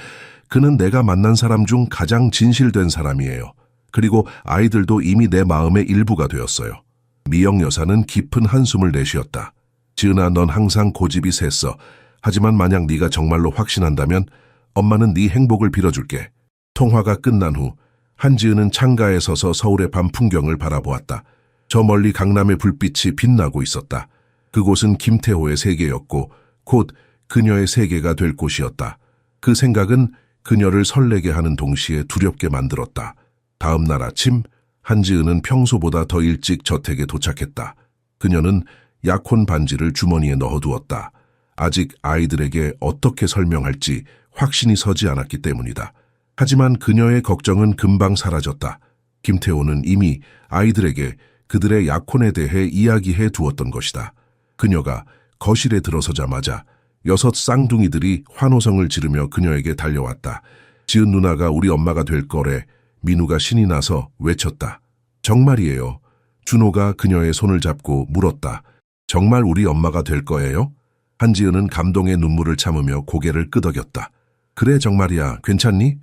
그는 내가 만난 사람 중 가장 진실된 사람이에요. 그리고 아이들도 이미 내 마음의 일부가 되었어요. 미영 여사는 깊은 한숨을 내쉬었다. 지은아, 넌 항상 고집이 셌어. 하지만 만약 네가 정말로 확신한다면 엄마는 네 행복을 빌어줄게. 통화가 끝난 후 한지은은 창가에 서서 서울의 밤 풍경을 바라보았다. 저 멀리 강남의 불빛이 빛나고 있었다. 그곳은 김태호의 세계였고 곧 그녀의 세계가 될 곳이었다. 그 생각은 그녀를 설레게 하는 동시에 두렵게 만들었다. 다음 날 아침 한지은은 평소보다 더 일찍 저택에 도착했다. 그녀는 약혼 반지를 주머니에 넣어두었다. 아직 아이들에게 어떻게 설명할지 확신이 서지 않았기 때문이다. 하지만 그녀의 걱정은 금방 사라졌다. 김태호는 이미 아이들에게 그들의 약혼에 대해 이야기해 두었던 것이다. 그녀가 거실에 들어서자마자 6 쌍둥이들이 환호성을 지르며 그녀에게 달려왔다. 지은 누나가 우리 엄마가 될 거래. 민우가 신이 나서 외쳤다. 정말이에요. 준호가 그녀의 손을 잡고 물었다. 정말 우리 엄마가 될 거예요? 한지은은 감동의 눈물을 참으며 고개를 끄덕였다. 그래, 정말이야. 괜찮니?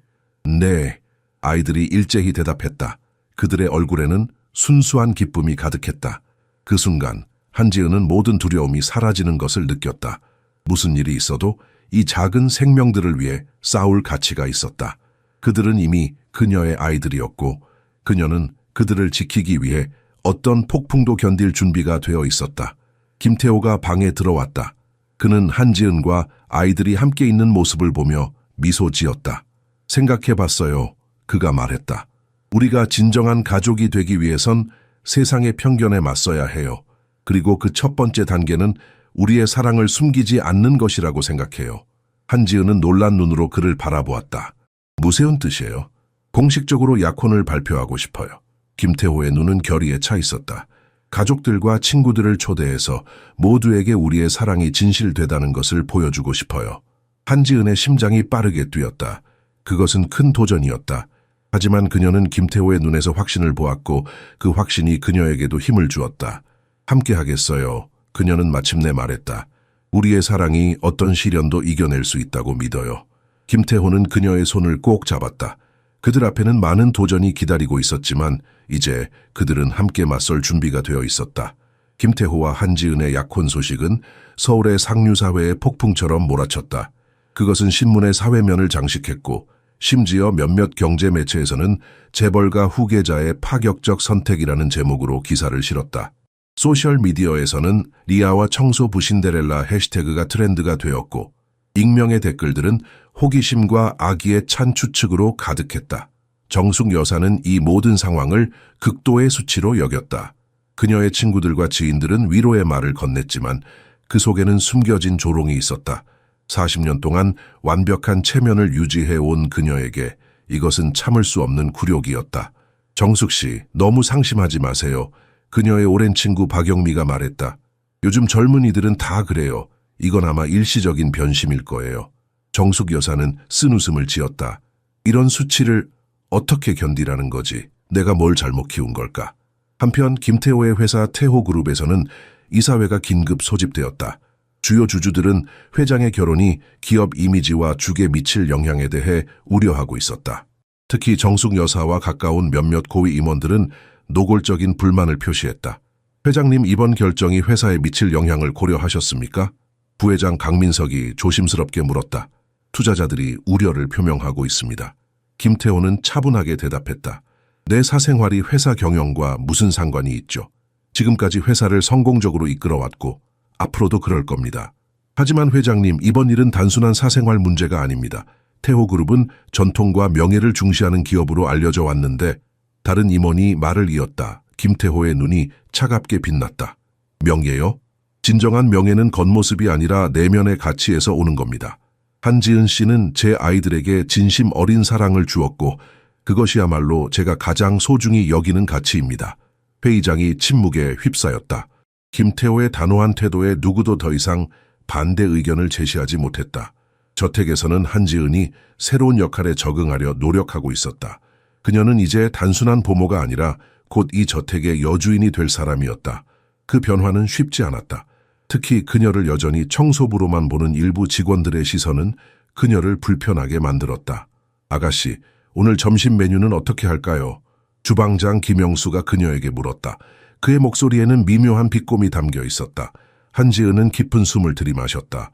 네. 아이들이 일제히 대답했다. 그들의 얼굴에는 순수한 기쁨이 가득했다. 그 순간 한지은은 모든 두려움이 사라지는 것을 느꼈다. 무슨 일이 있어도 이 작은 생명들을 위해 싸울 가치가 있었다. 그들은 이미 그녀의 아이들이었고 그녀는 그들을 지키기 위해 어떤 폭풍도 견딜 준비가 되어 있었다. 김태호가 방에 들어왔다. 그는 한지은과 아이들이 함께 있는 모습을 보며 미소 지었다. 생각해봤어요. 그가 말했다. 우리가 진정한 가족이 되기 위해선 세상의 편견에 맞서야 해요. 그리고 그 첫 번째 단계는 우리의 사랑을 숨기지 않는 것이라고 생각해요. 한지은은 놀란 눈으로 그를 바라보았다. 무서운 뜻이에요. 공식적으로 약혼을 발표하고 싶어요. 김태호의 눈은 결의에 차 있었다. 가족들과 친구들을 초대해서 모두에게 우리의 사랑이 진실되다는 것을 보여주고 싶어요. 한지은의 심장이 빠르게 뛰었다. 그것은 큰 도전이었다. 하지만 그녀는 김태호의 눈에서 확신을 보았고 그 확신이 그녀에게도 힘을 주었다. 함께 하겠어요. 그녀는 마침내 말했다. 우리의 사랑이 어떤 시련도 이겨낼 수 있다고 믿어요. 김태호는 그녀의 손을 꼭 잡았다. 그들 앞에는 많은 도전이 기다리고 있었지만 이제 그들은 함께 맞설 준비가 되어 있었다. 김태호와 한지은의 약혼 소식은 서울의 상류사회의 폭풍처럼 몰아쳤다. 그것은 신문의 사회면을 장식했고 심지어 몇몇 경제 매체에서는 재벌가 후계자의 파격적 선택이라는 제목으로 기사를 실었다. 소셜미디어에서는 리아와 청소 부신데렐라 해시태그가 트렌드가 되었고 익명의 댓글들은 호기심과 악의에 찬 추측으로 가득했다. 정숙 여사는 이 모든 상황을 극도의 수치로 여겼다. 그녀의 친구들과 지인들은 위로의 말을 건넸지만 그 속에는 숨겨진 조롱이 있었다. 40년 동안 완벽한 체면을 유지해온 그녀에게 이것은 참을 수 없는 굴욕이었다. 정숙 씨, 너무 상심하지 마세요. 그녀의 오랜 친구 박영미가 말했다. 요즘 젊은이들은 다 그래요. 이건 아마 일시적인 변심일 거예요. 정숙 여사는 쓴웃음을 지었다. 이런 수치를 어떻게 견디라는 거지? 내가 뭘 잘못 키운 걸까? 한편 김태호의 회사 태호그룹에서는 이사회가 긴급 소집되었다. 주요 주주들은 회장의 결혼이 기업 이미지와 주에 미칠 영향에 대해 우려하고 있었다. 특히 정숙 여사와 가까운 몇몇 고위 임원들은 노골적인 불만을 표시했다. 회장님, 이번 결정이 회사에 미칠 영향을 고려하셨습니까? 부회장 강민석이 조심스럽게 물었다. 투자자들이 우려를 표명하고 있습니다. 김태호는 차분하게 대답했다. 내 사생활이 회사 경영과 무슨 상관이 있죠? 지금까지 회사를 성공적으로 이끌어왔고 앞으로도 그럴 겁니다. 하지만 회장님, 이번 일은 단순한 사생활 문제가 아닙니다. 태호그룹은 전통과 명예를 중시하는 기업으로 알려져 왔는데 다른 임원이 말을 이었다. 김태호의 눈이 차갑게 빛났다. 명예요? 진정한 명예는 겉모습이 아니라 내면의 가치에서 오는 겁니다. 한지은 씨는 제 아이들에게 진심 어린 사랑을 주었고 그것이야말로 제가 가장 소중히 여기는 가치입니다. 회의장이 침묵에 휩싸였다. 김태호의 단호한 태도에 누구도 더 이상 반대 의견을 제시하지 못했다. 저택에서는 한지은이 새로운 역할에 적응하려 노력하고 있었다. 그녀는 이제 단순한 보모가 아니라 곧 이 저택의 여주인이 될 사람이었다. 그 변화는 쉽지 않았다. 특히 그녀를 여전히 청소부로만 보는 일부 직원들의 시선은 그녀를 불편하게 만들었다. 아가씨, 오늘 점심 메뉴는 어떻게 할까요? 주방장 김영수가 그녀에게 물었다. 그의 목소리에는 미묘한 비꼼이 담겨 있었다. 한지은은 깊은 숨을 들이마셨다.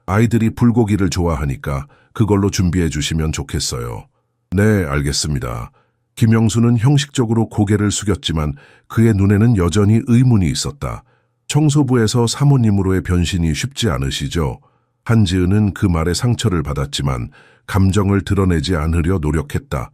아이들이 불고기를 좋아하니까 그걸로 준비해 주시면 좋겠어요. 네, 알겠습니다. 김영수는 형식적으로 고개를 숙였지만 그의 눈에는 여전히 의문이 있었다. 청소부에서 사모님으로의 변신이 쉽지 않으시죠? 한지은은 그 말에 상처를 받았지만 감정을 드러내지 않으려 노력했다.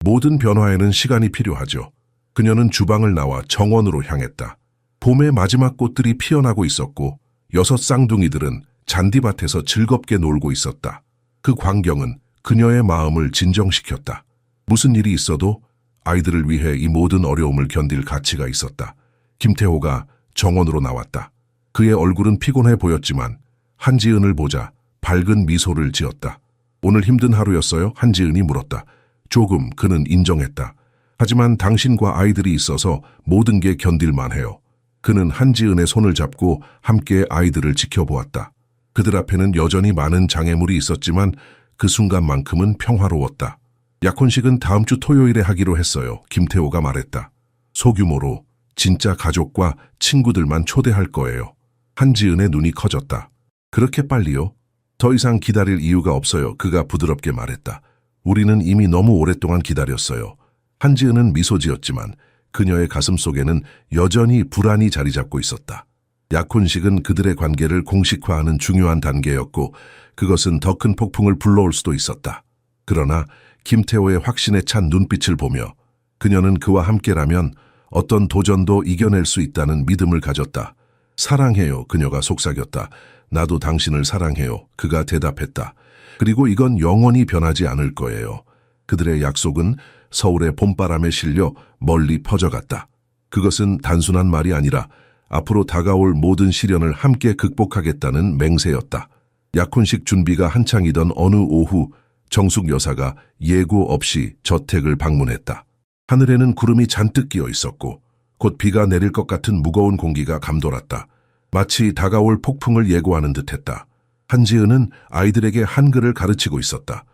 모든 변화에는 시간이 필요하죠. 그녀는 주방을 나와 정원으로 향했다. 봄의 마지막 꽃들이 피어나고 있었고 6 쌍둥이들은 잔디밭에서 즐겁게 놀고 있었다. 그 광경은 그녀의 마음을 진정시켰다. 무슨 일이 있어도 아이들을 위해 이 모든 어려움을 견딜 가치가 있었다. 김태호가 정원으로 나왔다. 그의 얼굴은 피곤해 보였지만 한지은을 보자 밝은 미소를 지었다. 오늘 힘든 하루였어요? 한지은이 물었다. 조금, 그는 인정했다. 하지만 당신과 아이들이 있어서 모든 게 견딜만 해요. 그는 한지은의 손을 잡고 함께 아이들을 지켜보았다. 그들 앞에는 여전히 많은 장애물이 있었지만 그 순간만큼은 평화로웠다. 약혼식은 다음 주 토요일에 하기로 했어요. 김태호가 말했다. 소규모로 진짜 가족과 친구들만 초대할 거예요. 한지은의 눈이 커졌다. 그렇게 빨리요? 더 이상 기다릴 이유가 없어요. 그가 부드럽게 말했다. 우리는 이미 너무 오랫동안 기다렸어요. 한지은은 미소 지었지만 그녀의 가슴 속에는 여전히 불안이 자리 잡고 있었다. 약혼식은 그들의 관계를 공식화하는 중요한 단계였고 그것은 더 큰 폭풍을 불러올 수도 있었다. 그러나 김태호의 확신에 찬 눈빛을 보며 그녀는 그와 함께라면 어떤 도전도 이겨낼 수 있다는 믿음을 가졌다. 사랑해요. 그녀가 속삭였다. 나도 당신을 사랑해요. 그가 대답했다. 그리고 이건 영원히 변하지 않을 거예요. 그들의 약속은 서울의 봄바람에 실려 멀리 퍼져갔다. 그것은 단순한 말이 아니라 앞으로 다가올 모든 시련을 함께 극복하겠다는 맹세였다. 약혼식 준비가 한창이던 어느 오후 정숙 여사가 예고 없이 저택을 방문했다. 하늘에는 구름이 잔뜩 끼어 있었고 곧 비가 내릴 것 같은 무거운 공기가 감돌았다. 마치 다가올 폭풍을 예고하는 듯했다. 한지은은 아이들에게 한글을 가르치고 있었다.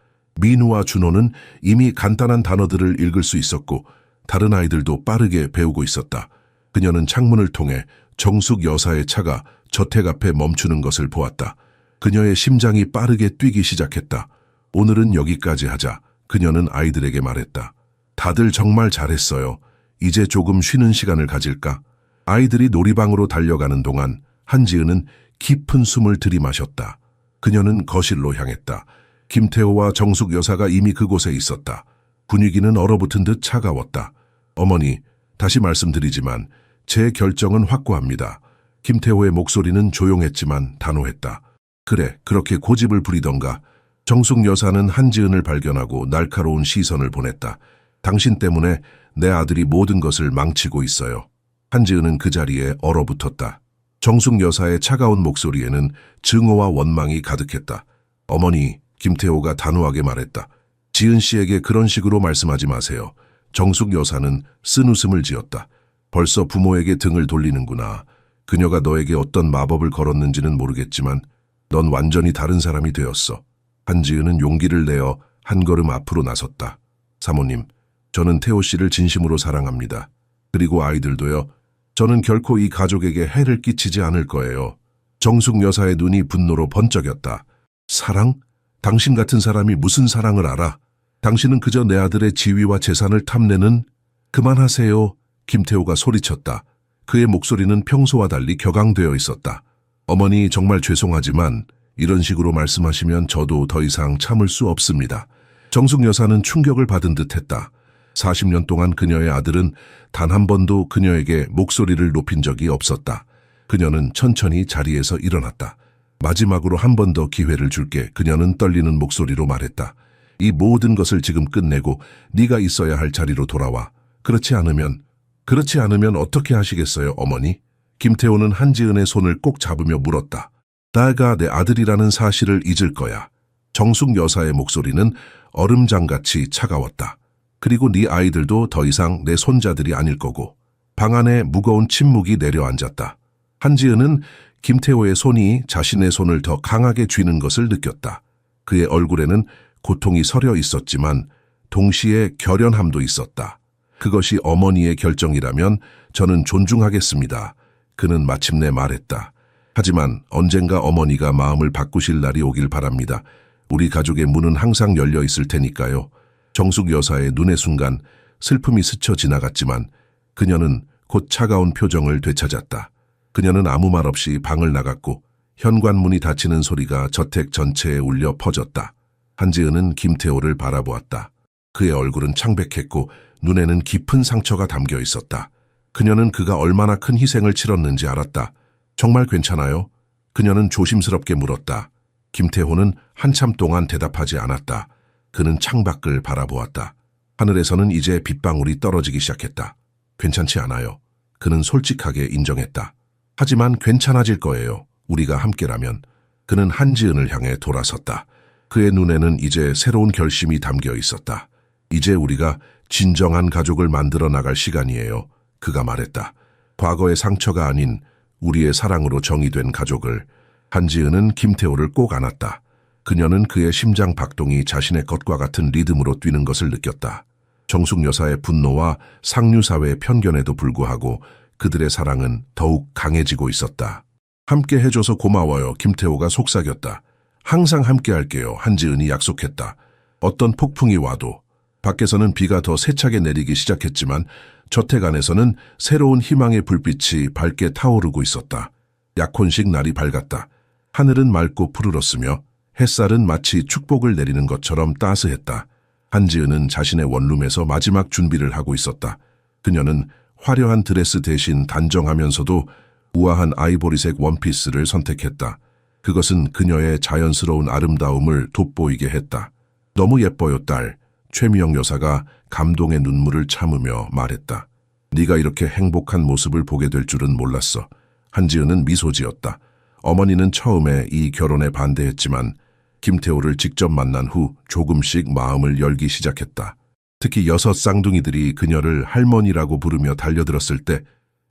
민우와 준호는 이미 간단한 단어들을 읽을 수 있었고 다른 아이들도 빠르게 배우고 있었다. 그녀는 창문을 통해 정숙 여사의 차가 저택 앞에 멈추는 것을 보았다. 그녀의 심장이 빠르게 뛰기 시작했다. 오늘은 여기까지 하자. 그녀는 아이들에게 말했다. 다들 정말 잘했어요. 이제 조금 쉬는 시간을 가질까? 아이들이 놀이방으로 달려가는 동안 한지은은 깊은 숨을 들이마셨다. 그녀는 거실로 향했다. 김태호와 정숙 여사가 이미 그곳에 있었다. 분위기는 얼어붙은 듯 차가웠다. 어머니, 다시 말씀드리지만 제 결정은 확고합니다. 김태호의 목소리는 조용했지만 단호했다. 그래, 그렇게 고집을 부리던가. 정숙 여사는 한지은을 발견하고 날카로운 시선을 보냈다. 당신 때문에 내 아들이 모든 것을 망치고 있어요. 한지은은 그 자리에 얼어붙었다. 정숙 여사의 차가운 목소리에는 증오와 원망이 가득했다. 어머니, 김태호가 단호하게 말했다. 지은 씨에게 그런 식으로 말씀하지 마세요. 정숙 여사는 쓴웃음을 지었다. 벌써 부모에게 등을 돌리는구나. 그녀가 너에게 어떤 마법을 걸었는지는 모르겠지만 넌 완전히 다른 사람이 되었어. 한지은은 용기를 내어 한 걸음 앞으로 나섰다. 사모님, 저는 태호 씨를 진심으로 사랑합니다. 그리고 아이들도요. 저는 결코 이 가족에게 해를 끼치지 않을 거예요. 정숙 여사의 눈이 분노로 번쩍였다. 사랑? 당신 같은 사람이 무슨 사랑을 알아? 당신은 그저 내 아들의 지위와 재산을 탐내는... 그만하세요. 김태호가 소리쳤다. 그의 목소리는 평소와 달리 격앙되어 있었다. 어머니, 정말 죄송하지만 이런 식으로 말씀하시면 저도 더 이상 참을 수 없습니다. 정숙 여사는 충격을 받은 듯했다. 40년 동안 그녀의 아들은 단 한 번도 그녀에게 목소리를 높인 적이 없었다. 그녀는 천천히 자리에서 일어났다. 마지막으로 한 번 더 기회를 줄게. 그녀는 떨리는 목소리로 말했다. 이 모든 것을 지금 끝내고 네가 있어야 할 자리로 돌아와. 그렇지 않으면 어떻게 하시겠어요, 어머니? 김태호는 한지은의 손을 꼭 잡으며 물었다. 나가 내 아들이라는 사실을 잊을 거야. 정숙 여사의 목소리는 얼음장같이 차가웠다. 그리고 네 아이들도 더 이상 내 손자들이 아닐 거고. 방 안에 무거운 침묵이 내려앉았다. 한지은은 김태호의 손이 자신의 손을 더 강하게 쥐는 것을 느꼈다. 그의 얼굴에는 고통이 서려 있었지만 동시에 결연함도 있었다. 그것이 어머니의 결정이라면 저는 존중하겠습니다. 그는 마침내 말했다. 하지만 언젠가 어머니가 마음을 바꾸실 날이 오길 바랍니다. 우리 가족의 문은 항상 열려 있을 테니까요. 정숙 여사의 눈의 순간 슬픔이 스쳐 지나갔지만 그녀는 곧 차가운 표정을 되찾았다. 그녀는 아무 말 없이 방을 나갔고 현관문이 닫히는 소리가 저택 전체에 울려 퍼졌다. 한지은은 김태호를 바라보았다. 그의 얼굴은 창백했고 눈에는 깊은 상처가 담겨 있었다. 그녀는 그가 얼마나 큰 희생을 치렀는지 알았다. 정말 괜찮아요? 그녀는 조심스럽게 물었다. 김태호는 한참 동안 대답하지 않았다. 그는 창밖을 바라보았다. 하늘에서는 이제 빗방울이 떨어지기 시작했다. 괜찮지 않아요. 그는 솔직하게 인정했다. 하지만 괜찮아질 거예요. 우리가 함께라면. 그는 한지은을 향해 돌아섰다. 그의 눈에는 이제 새로운 결심이 담겨 있었다. 이제 우리가 진정한 가족을 만들어 나갈 시간이에요. 그가 말했다. 과거의 상처가 아닌 우리의 사랑으로 정의된 가족을. 한지은은 김태호를 꼭 안았다. 그녀는 그의 심장 박동이 자신의 것과 같은 리듬으로 뛰는 것을 느꼈다. 정숙 여사의 분노와 상류사회의 편견에도 불구하고 그들의 사랑은 더욱 강해지고 있었다. 함께 해줘서 고마워요. 김태호가 속삭였다. 항상 함께 할게요. 한지은이 약속했다. 어떤 폭풍이 와도. 밖에서는 비가 더 세차게 내리기 시작했지만 저택 안에서는 새로운 희망의 불빛이 밝게 타오르고 있었다. 약혼식 날이 밝았다. 하늘은 맑고 푸르렀으며 햇살은 마치 축복을 내리는 것처럼 따스했다. 한지은은 자신의 원룸에서 마지막 준비를 하고 있었다. 그녀는 화려한 드레스 대신 단정하면서도 우아한 아이보리색 원피스를 선택했다. 그것은 그녀의 자연스러운 아름다움을 돋보이게 했다. 너무 예뻐요, 딸. 최미영 여사가 감동의 눈물을 참으며 말했다. 네가 이렇게 행복한 모습을 보게 될 줄은 몰랐어. 한지은은 미소 지었다. 어머니는 처음에 이 결혼에 반대했지만 김태호를 직접 만난 후 조금씩 마음을 열기 시작했다. 특히 6 쌍둥이들이 그녀를 할머니라고 부르며 달려들었을 때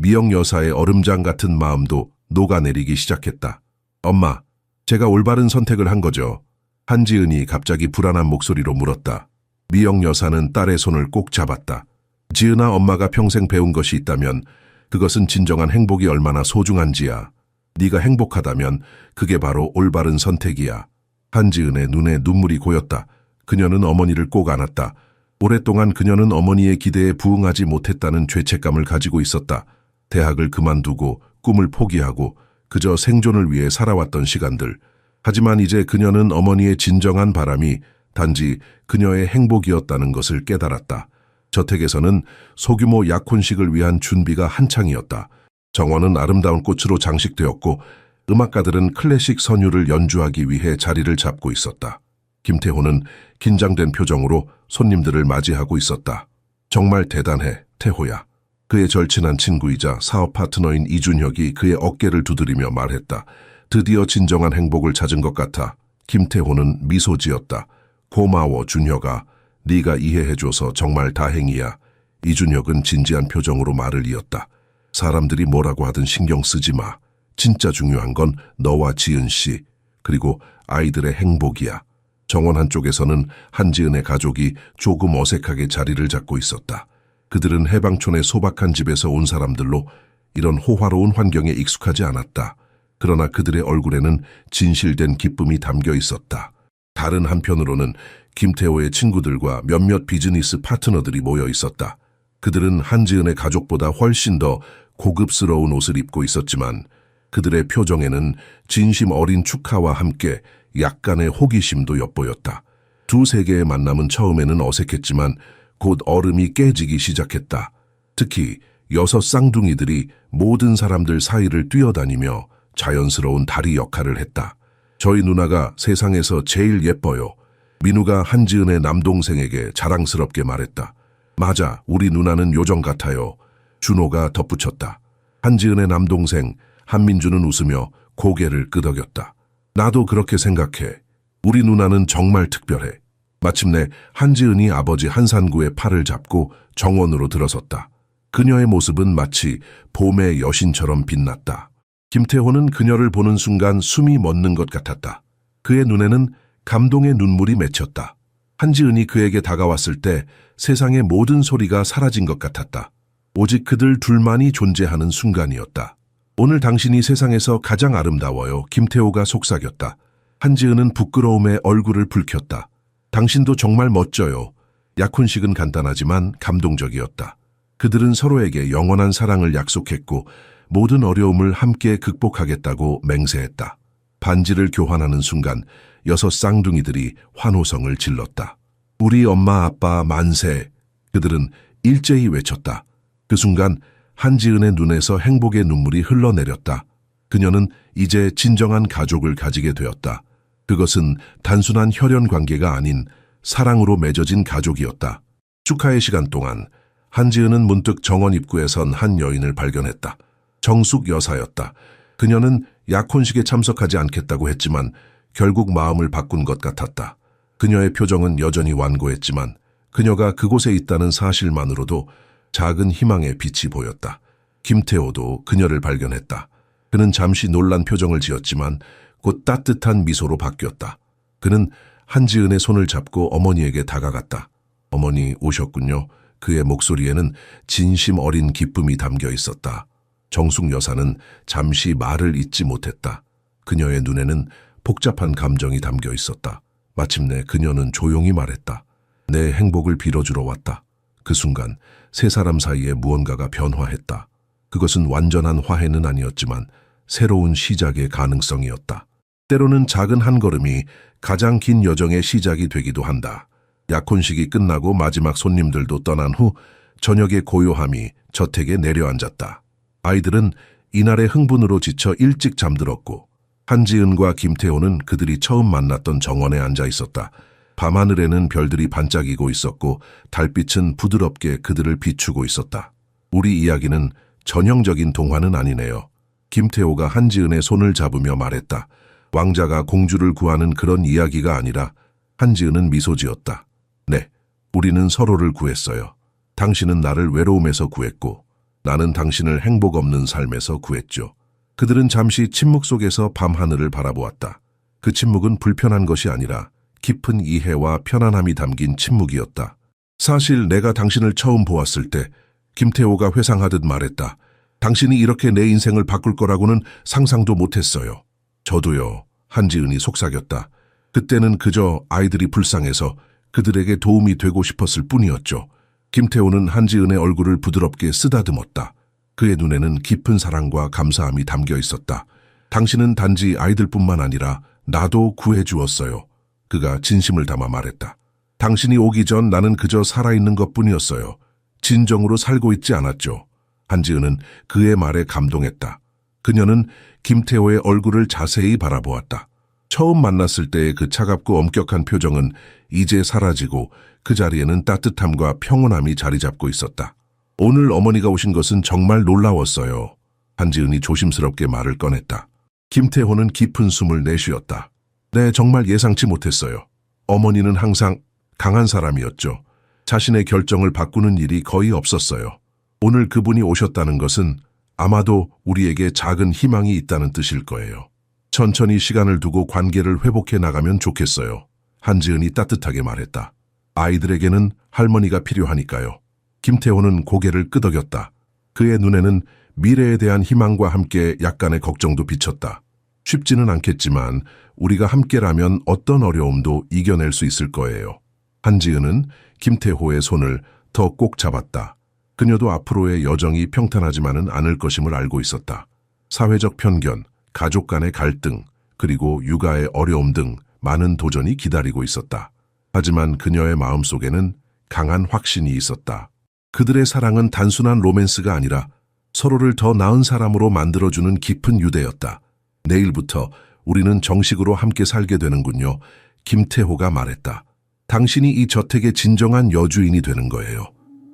미영 여사의 얼음장 같은 마음도 녹아내리기 시작했다. 엄마, 제가 올바른 선택을 한 거죠? 한지은이 갑자기 불안한 목소리로 물었다. 미영 여사는 딸의 손을 꼭 잡았다. 지은아, 엄마가 평생 배운 것이 있다면 그것은 진정한 행복이 얼마나 소중한지야. 네가 행복하다면 그게 바로 올바른 선택이야. 한지은의 눈에 눈물이 고였다. 그녀는 어머니를 꼭 안았다. 오랫동안 그녀는 어머니의 기대에 부응하지 못했다는 죄책감을 가지고 있었다. 대학을 그만두고 꿈을 포기하고 그저 생존을 위해 살아왔던 시간들. 하지만 이제 그녀는 어머니의 진정한 바람이 단지 그녀의 행복이었다는 것을 깨달았다. 저택에서는 소규모 약혼식을 위한 준비가 한창이었다. 정원은 아름다운 꽃으로 장식되었고 음악가들은 클래식 선율을 연주하기 위해 자리를 잡고 있었다. 김태호는 긴장된 표정으로 손님들을 맞이하고 있었다. 정말 대단해, 태호야. 그의 절친한 친구이자 사업 파트너인 이준혁이 그의 어깨를 두드리며 말했다. 드디어 진정한 행복을 찾은 것 같아. 김태호는 미소 지었다. 고마워, 준혁아. 네가 이해해줘서 정말 다행이야. 이준혁은 진지한 표정으로 말을 이었다. 사람들이 뭐라고 하든 신경 쓰지 마. 진짜 중요한 건 너와 지은 씨, 그리고 아이들의 행복이야. 정원 한쪽에서는 한지은의 가족이 조금 어색하게 자리를 잡고 있었다. 그들은 해방촌의 소박한 집에서 온 사람들로 이런 호화로운 환경에 익숙하지 않았다. 그러나 그들의 얼굴에는 진실된 기쁨이 담겨 있었다. 다른 한편으로는 김태호의 친구들과 몇몇 비즈니스 파트너들이 모여 있었다. 그들은 한지은의 가족보다 훨씬 더 고급스러운 옷을 입고 있었지만 그들의 표정에는 진심 어린 축하와 함께 약간의 호기심도 엿보였다. 두 세계의 만남은 처음에는 어색했지만 곧 얼음이 깨지기 시작했다. 특히 6 쌍둥이들이 모든 사람들 사이를 뛰어다니며 자연스러운 다리 역할을 했다. 저희 누나가 세상에서 제일 예뻐요. 민우가 한지은의 남동생에게 자랑스럽게 말했다. 맞아, 우리 누나는 요정 같아요. 준호가 덧붙였다. 한지은의 남동생 한민주는 웃으며 고개를 끄덕였다. 나도 그렇게 생각해. 우리 누나는 정말 특별해. 마침내 한지은이 아버지 한산구의 팔을 잡고 정원으로 들어섰다. 그녀의 모습은 마치 봄의 여신처럼 빛났다. 김태호는 그녀를 보는 순간 숨이 멎는 것 같았다. 그의 눈에는 감동의 눈물이 맺혔다. 한지은이 그에게 다가왔을 때 세상의 모든 소리가 사라진 것 같았다. 오직 그들 둘만이 존재하는 순간이었다. 오늘 당신이 세상에서 가장 아름다워요. 김태호가 속삭였다. 한지은은 부끄러움에 얼굴을 붉혔다. 당신도 정말 멋져요. 약혼식은 간단하지만 감동적이었다. 그들은 서로에게 영원한 사랑을 약속했고 모든 어려움을 함께 극복하겠다고 맹세했다. 반지를 교환하는 순간 6 쌍둥이들이 환호성을 질렀다. 우리 엄마 아빠 만세. 그들은 일제히 외쳤다. 그 순간 한지은의 눈에서 행복의 눈물이 흘러내렸다. 그녀는 이제 진정한 가족을 가지게 되었다. 그것은 단순한 혈연 관계가 아닌 사랑으로 맺어진 가족이었다. 축하의 시간 동안 한지은은 문득 정원 입구에 선 한 여인을 발견했다. 정숙 여사였다. 그녀는 약혼식에 참석하지 않겠다고 했지만 결국 마음을 바꾼 것 같았다. 그녀의 표정은 여전히 완고했지만 그녀가 그곳에 있다는 사실만으로도 작은 희망의 빛이 보였다. 김태호도 그녀를 발견했다. 그는 잠시 놀란 표정을 지었지만 곧 따뜻한 미소로 바뀌었다. 그는 한지은의 손을 잡고 어머니에게 다가갔다. 어머니 오셨군요. 그의 목소리에는 진심 어린 기쁨이 담겨 있었다. 정숙 여사는 잠시 말을 잇지 못했다. 그녀의 눈에는 복잡한 감정이 담겨 있었다. 마침내 그녀는 조용히 말했다. 내 행복을 빌어주러 왔다. 그 순간 세 사람 사이에 무언가가 변화했다. 그것은 완전한 화해는 아니었지만 새로운 시작의 가능성이었다. 때로는 작은 한 걸음이 가장 긴 여정의 시작이 되기도 한다. 약혼식이 끝나고 마지막 손님들도 떠난 후 저녁의 고요함이 저택에 내려앉았다. 아이들은 이날의 흥분으로 지쳐 일찍 잠들었고 한지은과 김태호는 그들이 처음 만났던 정원에 앉아 있었다. 밤하늘에는 별들이 반짝이고 있었고 달빛은 부드럽게 그들을 비추고 있었다. 우리 이야기는 전형적인 동화는 아니네요. 김태호가 한지은의 손을 잡으며 말했다. 왕자가 공주를 구하는 그런 이야기가 아니라. 한지은은 미소 지었다. 네, 우리는 서로를 구했어요. 당신은 나를 외로움에서 구했고 나는 당신을 행복 없는 삶에서 구했죠. 그들은 잠시 침묵 속에서 밤하늘을 바라보았다. 그 침묵은 불편한 것이 아니라 깊은 이해와 편안함이 담긴 침묵이었다. 사실 내가 당신을 처음 보았을 때 김태호가 회상하듯 말했다. 당신이 이렇게 내 인생을 바꿀 거라고는 상상도 못했어요. 저도요. 한지은이 속삭였다. 그때는 그저 아이들이 불쌍해서 그들에게 도움이 되고 싶었을 뿐이었죠. 김태호는 한지은의 얼굴을 부드럽게 쓰다듬었다. 그의 눈에는 깊은 사랑과 감사함이 담겨 있었다. 당신은 단지 아이들뿐만 아니라 나도 구해주었어요. 그가 진심을 담아 말했다. 당신이 오기 전 나는 그저 살아있는 것뿐이었어요. 진정으로 살고 있지 않았죠. 한지은은 그의 말에 감동했다. 그녀는 김태호의 얼굴을 자세히 바라보았다. 처음 만났을 때의 그 차갑고 엄격한 표정은 이제 사라지고 그 자리에는 따뜻함과 평온함이 자리 잡고 있었다. 오늘 어머니가 오신 것은 정말 놀라웠어요. 한지은이 조심스럽게 말을 꺼냈다. 김태호는 깊은 숨을 내쉬었다. 네, 정말 예상치 못했어요. 어머니는 항상 강한 사람이었죠. 자신의 결정을 바꾸는 일이 거의 없었어요. 오늘 그분이 오셨다는 것은 아마도 우리에게 작은 희망이 있다는 뜻일 거예요. 천천히 시간을 두고 관계를 회복해 나가면 좋겠어요. 한지은이 따뜻하게 말했다. 아이들에게는 할머니가 필요하니까요. 김태호는 고개를 끄덕였다. 그의 눈에는 미래에 대한 희망과 함께 약간의 걱정도 비쳤다. 쉽지는 않겠지만 우리가 함께라면 어떤 어려움도 이겨낼 수 있을 거예요. 한지은은 김태호의 손을 더 꼭 잡았다. 그녀도 앞으로의 여정이 평탄하지만은 않을 것임을 알고 있었다. 사회적 편견, 가족 간의 갈등, 그리고 육아의 어려움 등 많은 도전이 기다리고 있었다. 하지만 그녀의 마음속에는 강한 확신이 있었다. 그들의 사랑은 단순한 로맨스가 아니라 서로를 더 나은 사람으로 만들어주는 깊은 유대였다. 내일부터 우리는 정식으로 함께 살게 되는군요. 김태호가 말했다. 당신이 이 저택의 진정한 여주인이 되는 거예요.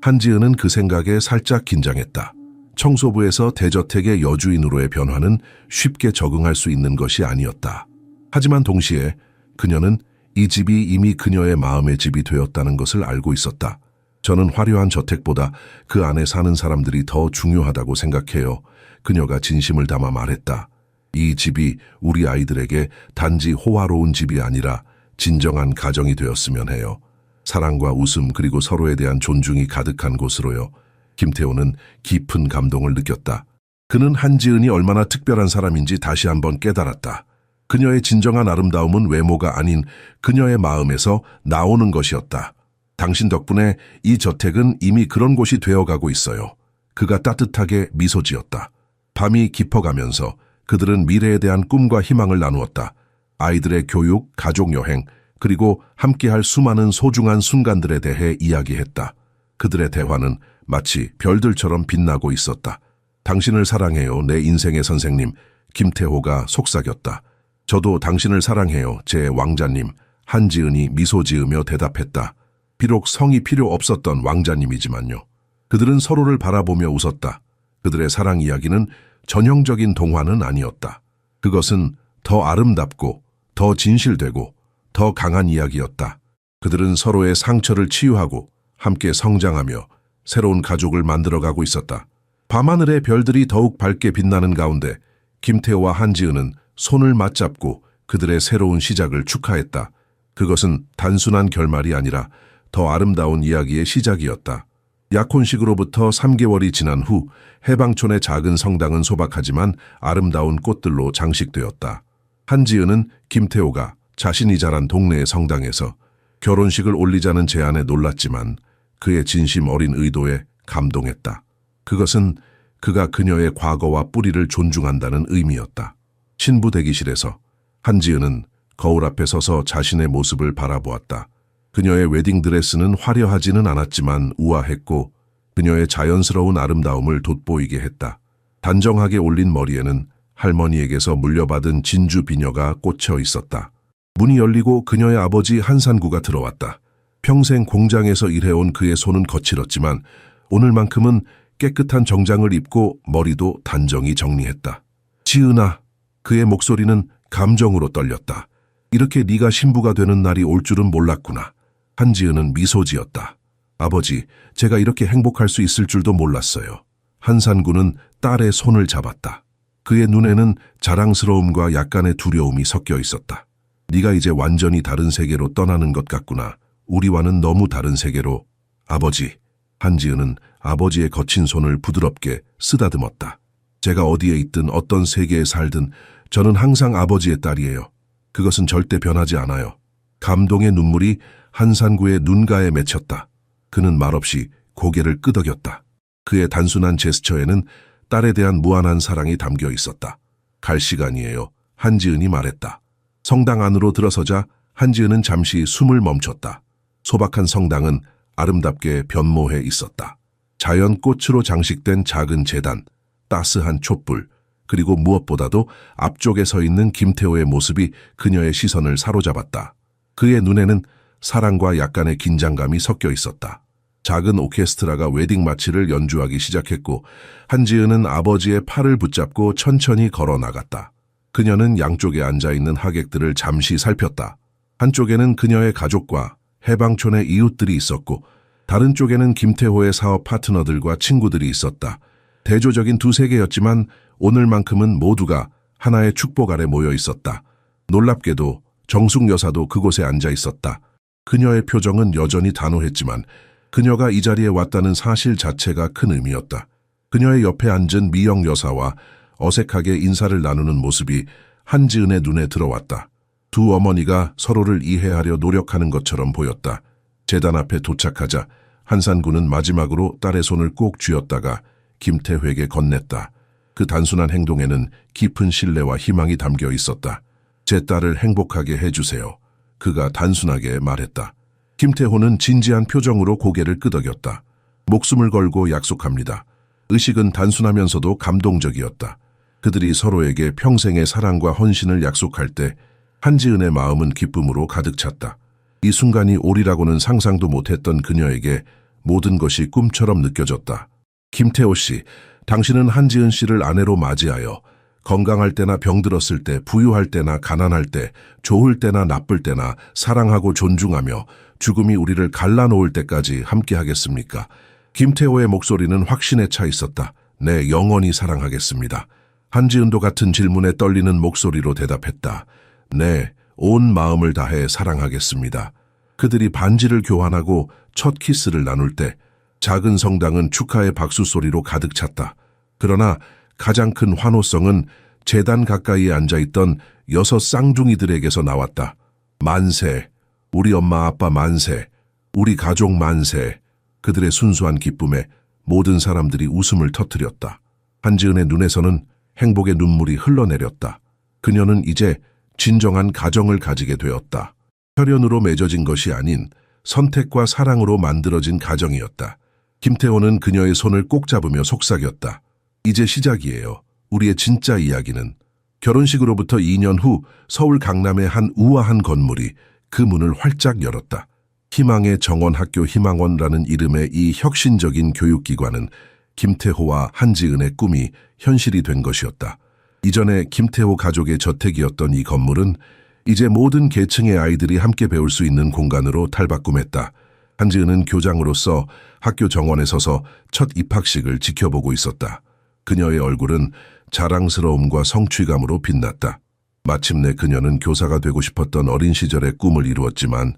한지은은 그 생각에 살짝 긴장했다. 청소부에서 대저택의 여주인으로의 변화는 쉽게 적응할 수 있는 것이 아니었다. 하지만 동시에 그녀는 이 집이 이미 그녀의 마음의 집이 되었다는 것을 알고 있었다. 저는 화려한 저택보다 그 안에 사는 사람들이 더 중요하다고 생각해요. 그녀가 진심을 담아 말했다. 이 집이 우리 아이들에게 단지 호화로운 집이 아니라 진정한 가정이 되었으면 해요. 사랑과 웃음 그리고 서로에 대한 존중이 가득한 곳으로요. 김태호는 깊은 감동을 느꼈다. 그는 한지은이 얼마나 특별한 사람인지 다시 한번 깨달았다. 그녀의 진정한 아름다움은 외모가 아닌 그녀의 마음에서 나오는 것이었다. 당신 덕분에 이 저택은 이미 그런 곳이 되어가고 있어요. 그가 따뜻하게 미소 지었다. 밤이 깊어가면서 그들은 미래에 대한 꿈과 희망을 나누었다. 아이들의 교육, 가족 여행, 그리고 함께할 수많은 소중한 순간들에 대해 이야기했다. 그들의 대화는 마치 별들처럼 빛나고 있었다. 당신을 사랑해요, 내 인생의 선생님. 김태호가 속삭였다. 저도 당신을 사랑해요, 제 왕자님. 한지은이 미소 지으며 대답했다. 비록 성이 필요 없었던 왕자님이지만요. 그들은 서로를 바라보며 웃었다. 그들의 사랑 이야기는 전형적인 동화는 아니었다. 그것은 더 아름답고 더 진실되고 더 강한 이야기였다. 그들은 서로의 상처를 치유하고 함께 성장하며 새로운 가족을 만들어가고 있었다. 밤하늘의 별들이 더욱 밝게 빛나는 가운데 김태호와 한지은은 손을 맞잡고 그들의 새로운 시작을 축하했다. 그것은 단순한 결말이 아니라 더 아름다운 이야기의 시작이었다. 약혼식으로부터 3개월이 지난 후 해방촌의 작은 성당은 소박하지만 아름다운 꽃들로 장식되었다. 한지은은 김태호가 자신이 자란 동네의 성당에서 결혼식을 올리자는 제안에 놀랐지만 그의 진심 어린 의도에 감동했다. 그것은 그가 그녀의 과거와 뿌리를 존중한다는 의미였다. 신부 대기실에서 한지은은 거울 앞에 서서 자신의 모습을 바라보았다. 그녀의 웨딩드레스는 화려하지는 않았지만 우아했고 그녀의 자연스러운 아름다움을 돋보이게 했다. 단정하게 올린 머리에는 할머니에게서 물려받은 진주 비녀가 꽂혀 있었다. 문이 열리고 그녀의 아버지 한산구가 들어왔다. 평생 공장에서 일해온 그의 손은 거칠었지만 오늘만큼은 깨끗한 정장을 입고 머리도 단정히 정리했다. 지은아, 그의 목소리는 감정으로 떨렸다. 이렇게 네가 신부가 되는 날이 올 줄은 몰랐구나. 한지은은 미소 지었다. 아버지, 제가 이렇게 행복할 수 있을 줄도 몰랐어요. 한산구는 딸의 손을 잡았다. 그의 눈에는 자랑스러움과 약간의 두려움이 섞여 있었다. 네가 이제 완전히 다른 세계로 떠나는 것 같구나. 우리와는 너무 다른 세계로. 아버지, 한지은은 아버지의 거친 손을 부드럽게 쓰다듬었다. 제가 어디에 있든 어떤 세계에 살든 저는 항상 아버지의 딸이에요. 그것은 절대 변하지 않아요. 감동의 눈물이 한산구의 눈가에 맺혔다. 그는 말없이 고개를 끄덕였다. 그의 단순한 제스처에는 딸에 대한 무한한 사랑이 담겨 있었다. 갈 시간이에요. 한지은이 말했다. 성당 안으로 들어서자 한지은은 잠시 숨을 멈췄다. 소박한 성당은 아름답게 변모해 있었다. 자연 꽃으로 장식된 작은 제단, 따스한 촛불, 그리고 무엇보다도 앞쪽에 서 있는 김태호의 모습이 그녀의 시선을 사로잡았다. 그의 눈에는 사랑과 약간의 긴장감이 섞여 있었다. 작은 오케스트라가 웨딩 마치를 연주하기 시작했고 한지은은 아버지의 팔을 붙잡고 천천히 걸어 나갔다. 그녀는 양쪽에 앉아있는 하객들을 잠시 살폈다. 한쪽에는 그녀의 가족과 해방촌의 이웃들이 있었고 다른 쪽에는 김태호의 사업 파트너들과 친구들이 있었다. 대조적인 두 세계였지만 오늘만큼은 모두가 하나의 축복 아래 모여 있었다. 놀랍게도 정숙 여사도 그곳에 앉아 있었다. 그녀의 표정은 여전히 단호했지만 그녀가 이 자리에 왔다는 사실 자체가 큰 의미였다. 그녀의 옆에 앉은 미영 여사와 어색하게 인사를 나누는 모습이 한지은의 눈에 들어왔다. 두 어머니가 서로를 이해하려 노력하는 것처럼 보였다. 제단 앞에 도착하자 한산구는 마지막으로 딸의 손을 꼭 쥐었다가 김태회에게 건넸다. 그 단순한 행동에는 깊은 신뢰와 희망이 담겨 있었다. 제 딸을 행복하게 해주세요. 그가 단순하게 말했다. 김태호는 진지한 표정으로 고개를 끄덕였다. 목숨을 걸고 약속합니다. 의식은 단순하면서도 감동적이었다. 그들이 서로에게 평생의 사랑과 헌신을 약속할 때 한지은의 마음은 기쁨으로 가득 찼다. 이 순간이 오리라고는 상상도 못했던 그녀에게 모든 것이 꿈처럼 느껴졌다. 김태호 씨, 당신은 한지은 씨를 아내로 맞이하여 건강할 때나 병들었을 때, 부유할 때나 가난할 때, 좋을 때나 나쁠 때나 사랑하고 존중하며 죽음이 우리를 갈라놓을 때까지 함께 하겠습니까? 김태호의 목소리는 확신에 차 있었다. 네, 영원히 사랑하겠습니다. 한지은도 같은 질문에 떨리는 목소리로 대답했다. 네, 온 마음을 다해 사랑하겠습니다. 그들이 반지를 교환하고 첫 키스를 나눌 때 작은 성당은 축하의 박수 소리로 가득 찼다. 그러나 가장 큰 환호성은 제단 가까이에 앉아있던 6 쌍둥이들에게서 나왔다. 만세, 우리 엄마 아빠 만세, 우리 가족 만세. 그들의 순수한 기쁨에 모든 사람들이 웃음을 터뜨렸다. 한지은의 눈에서는 행복의 눈물이 흘러내렸다. 그녀는 이제 진정한 가정을 가지게 되었다. 혈연으로 맺어진 것이 아닌 선택과 사랑으로 만들어진 가정이었다. 김태호는 그녀의 손을 꼭 잡으며 속삭였다. 이제 시작이에요. 우리의 진짜 이야기는. 결혼식으로부터 2년 후 서울 강남의 한 우아한 건물이 그 문을 활짝 열었다. 희망의 정원학교 희망원이라는 이름의 이 혁신적인 교육기관은 김태호와 한지은의 꿈이 현실이 된 것이었다. 이전에 김태호 가족의 저택이었던 이 건물은 이제 모든 계층의 아이들이 함께 배울 수 있는 공간으로 탈바꿈했다. 한지은은 교장으로서 학교 정원에 서서 첫 입학식을 지켜보고 있었다. 그녀의 얼굴은 자랑스러움과 성취감으로 빛났다. 마침내 그녀는 교사가 되고 싶었던 어린 시절의 꿈을 이루었지만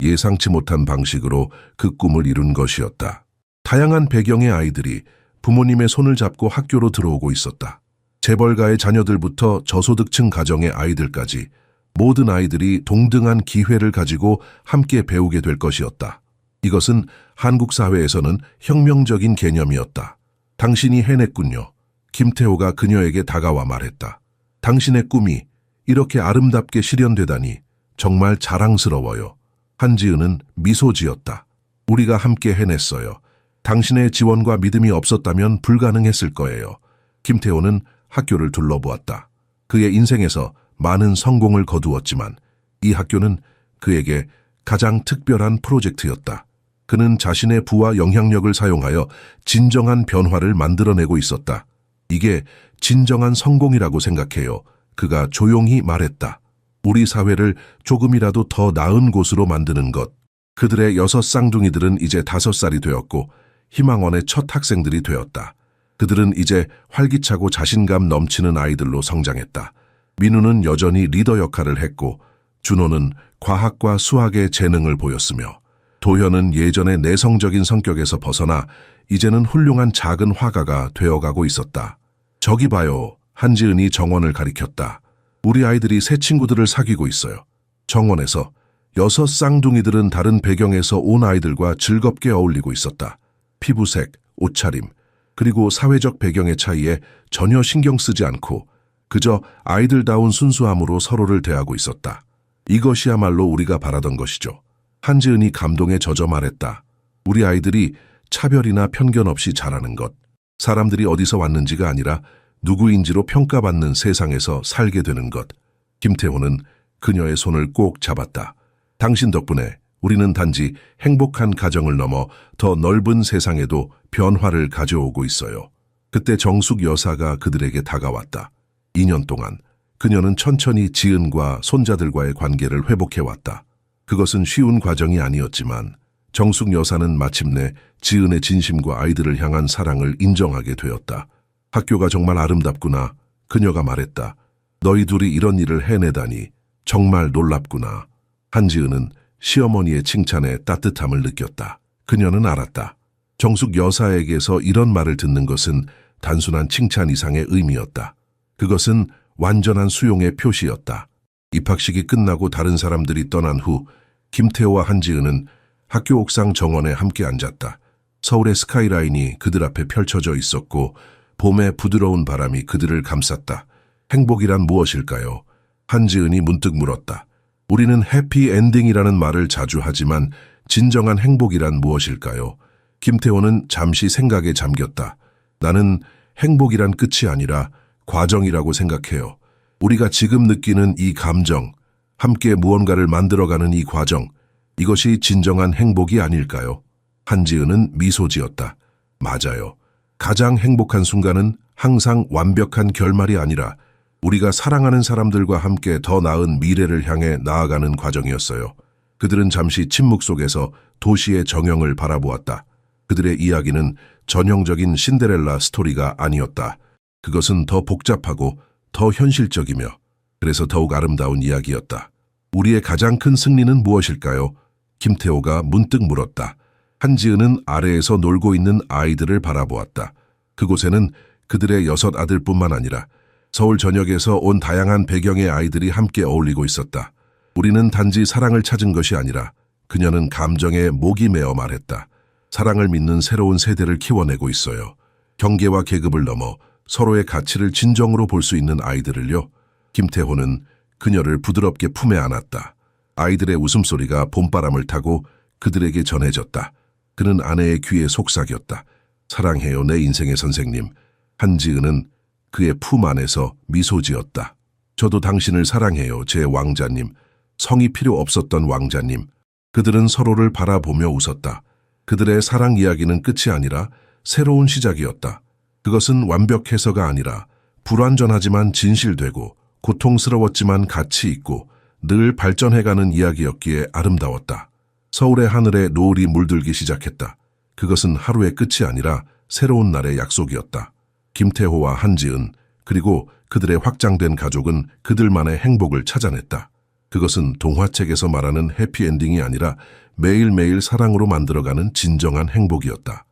예상치 못한 방식으로 그 꿈을 이룬 것이었다. 다양한 배경의 아이들이 부모님의 손을 잡고 학교로 들어오고 있었다. 재벌가의 자녀들부터 저소득층 가정의 아이들까지 모든 아이들이 동등한 기회를 가지고 함께 배우게 될 것이었다. 이것은 한국 사회에서는 혁명적인 개념이었다. 당신이 해냈군요. 김태호가 그녀에게 다가와 말했다. 당신의 꿈이 이렇게 아름답게 실현되다니 정말 자랑스러워요. 한지은은 미소 지었다. 우리가 함께 해냈어요. 당신의 지원과 믿음이 없었다면 불가능했을 거예요. 김태호는 학교를 둘러보았다. 그의 인생에서 많은 성공을 거두었지만 이 학교는 그에게 가장 특별한 프로젝트였다. 그는 자신의 부와 영향력을 사용하여 진정한 변화를 만들어내고 있었다. 이게 진정한 성공이라고 생각해요. 그가 조용히 말했다. 우리 사회를 조금이라도 더 나은 곳으로 만드는 것. 그들의 6 쌍둥이들은 이제 5살이 되었고 희망원의 첫 학생들이 되었다. 그들은 이제 활기차고 자신감 넘치는 아이들로 성장했다. 민우는 여전히 리더 역할을 했고 준호는 과학과 수학의 재능을 보였으며 도현은 예전의 내성적인 성격에서 벗어나 이제는 훌륭한 작은 화가가 되어가고 있었다. 저기 봐요. 한지은이 정원을 가리켰다. 우리 아이들이 새 친구들을 사귀고 있어요. 정원에서 6 쌍둥이들은 다른 배경에서 온 아이들과 즐겁게 어울리고 있었다. 피부색, 옷차림, 그리고 사회적 배경의 차이에 전혀 신경 쓰지 않고 그저 아이들다운 순수함으로 서로를 대하고 있었다. 이것이야말로 우리가 바라던 것이죠. 한지은이 감동에 젖어 말했다. 우리 아이들이 차별이나 편견 없이 자라는 것. 사람들이 어디서 왔는지가 아니라 누구인지로 평가받는 세상에서 살게 되는 것. 김태호는 그녀의 손을 꼭 잡았다. 당신 덕분에 우리는 단지 행복한 가정을 넘어 더 넓은 세상에도 변화를 가져오고 있어요. 그때 정숙 여사가 그들에게 다가왔다. 2년 동안 그녀는 천천히 지은과 손자들과의 관계를 회복해왔다. 그것은 쉬운 과정이 아니었지만 정숙 여사는 마침내 지은의 진심과 아이들을 향한 사랑을 인정하게 되었다. 학교가 정말 아름답구나. 그녀가 말했다. 너희 둘이 이런 일을 해내다니 정말 놀랍구나. 한지은은 시어머니의 칭찬에 따뜻함을 느꼈다. 그녀는 알았다. 정숙 여사에게서 이런 말을 듣는 것은 단순한 칭찬 이상의 의미였다. 그것은 완전한 수용의 표시였다. 입학식이 끝나고 다른 사람들이 떠난 후 김태호와 한지은은 학교 옥상 정원에 함께 앉았다. 서울의 스카이라인이 그들 앞에 펼쳐져 있었고 봄의 부드러운 바람이 그들을 감쌌다. 행복이란 무엇일까요? 한지은이 문득 물었다. 우리는 해피엔딩이라는 말을 자주 하지만 진정한 행복이란 무엇일까요? 김태호는 잠시 생각에 잠겼다. 나는 행복이란 끝이 아니라 과정이라고 생각해요. 우리가 지금 느끼는 이 감정, 함께 무언가를 만들어가는 이 과정, 이것이 진정한 행복이 아닐까요? 한지은은 미소 지었다. 맞아요. 가장 행복한 순간은 항상 완벽한 결말이 아니라 우리가 사랑하는 사람들과 함께 더 나은 미래를 향해 나아가는 과정이었어요. 그들은 잠시 침묵 속에서 도시의 정형을 바라보았다. 그들의 이야기는 전형적인 신데렐라 스토리가 아니었다. 그것은 더 복잡하고 더 현실적이며 그래서 더욱 아름다운 이야기였다. 우리의 가장 큰 승리는 무엇일까요? 김태호가 문득 물었다. 한지은은 아래에서 놀고 있는 아이들을 바라보았다. 그곳에는 그들의 6 아들뿐만 아니라 서울 전역에서 온 다양한 배경의 아이들이 함께 어울리고 있었다. 우리는 단지 사랑을 찾은 것이 아니라 그녀는 감정에 목이 메어 말했다. 사랑을 믿는 새로운 세대를 키워내고 있어요. 경계와 계급을 넘어 서로의 가치를 진정으로 볼 수 있는 아이들을요. 김태호는 그녀를 부드럽게 품에 안았다. 아이들의 웃음소리가 봄바람을 타고 그들에게 전해졌다. 그는 아내의 귀에 속삭였다. 사랑해요, 내 인생의 선생님. 한지은은 그의 품 안에서 미소 지었다. 저도 당신을 사랑해요, 제 왕자님. 성이 필요 없었던 왕자님. 그들은 서로를 바라보며 웃었다. 그들의 사랑 이야기는 끝이 아니라 새로운 시작이었다. 그것은 완벽해서가 아니라 불완전하지만 진실되고 고통스러웠지만 가치 있고 늘 발전해가는 이야기였기에 아름다웠다. 서울의 하늘에 노을이 물들기 시작했다. 그것은 하루의 끝이 아니라 새로운 날의 약속이었다. 김태호와 한지은 그리고 그들의 확장된 가족은 그들만의 행복을 찾아냈다. 그것은 동화책에서 말하는 해피엔딩이 아니라 매일매일 사랑으로 만들어가는 진정한 행복이었다.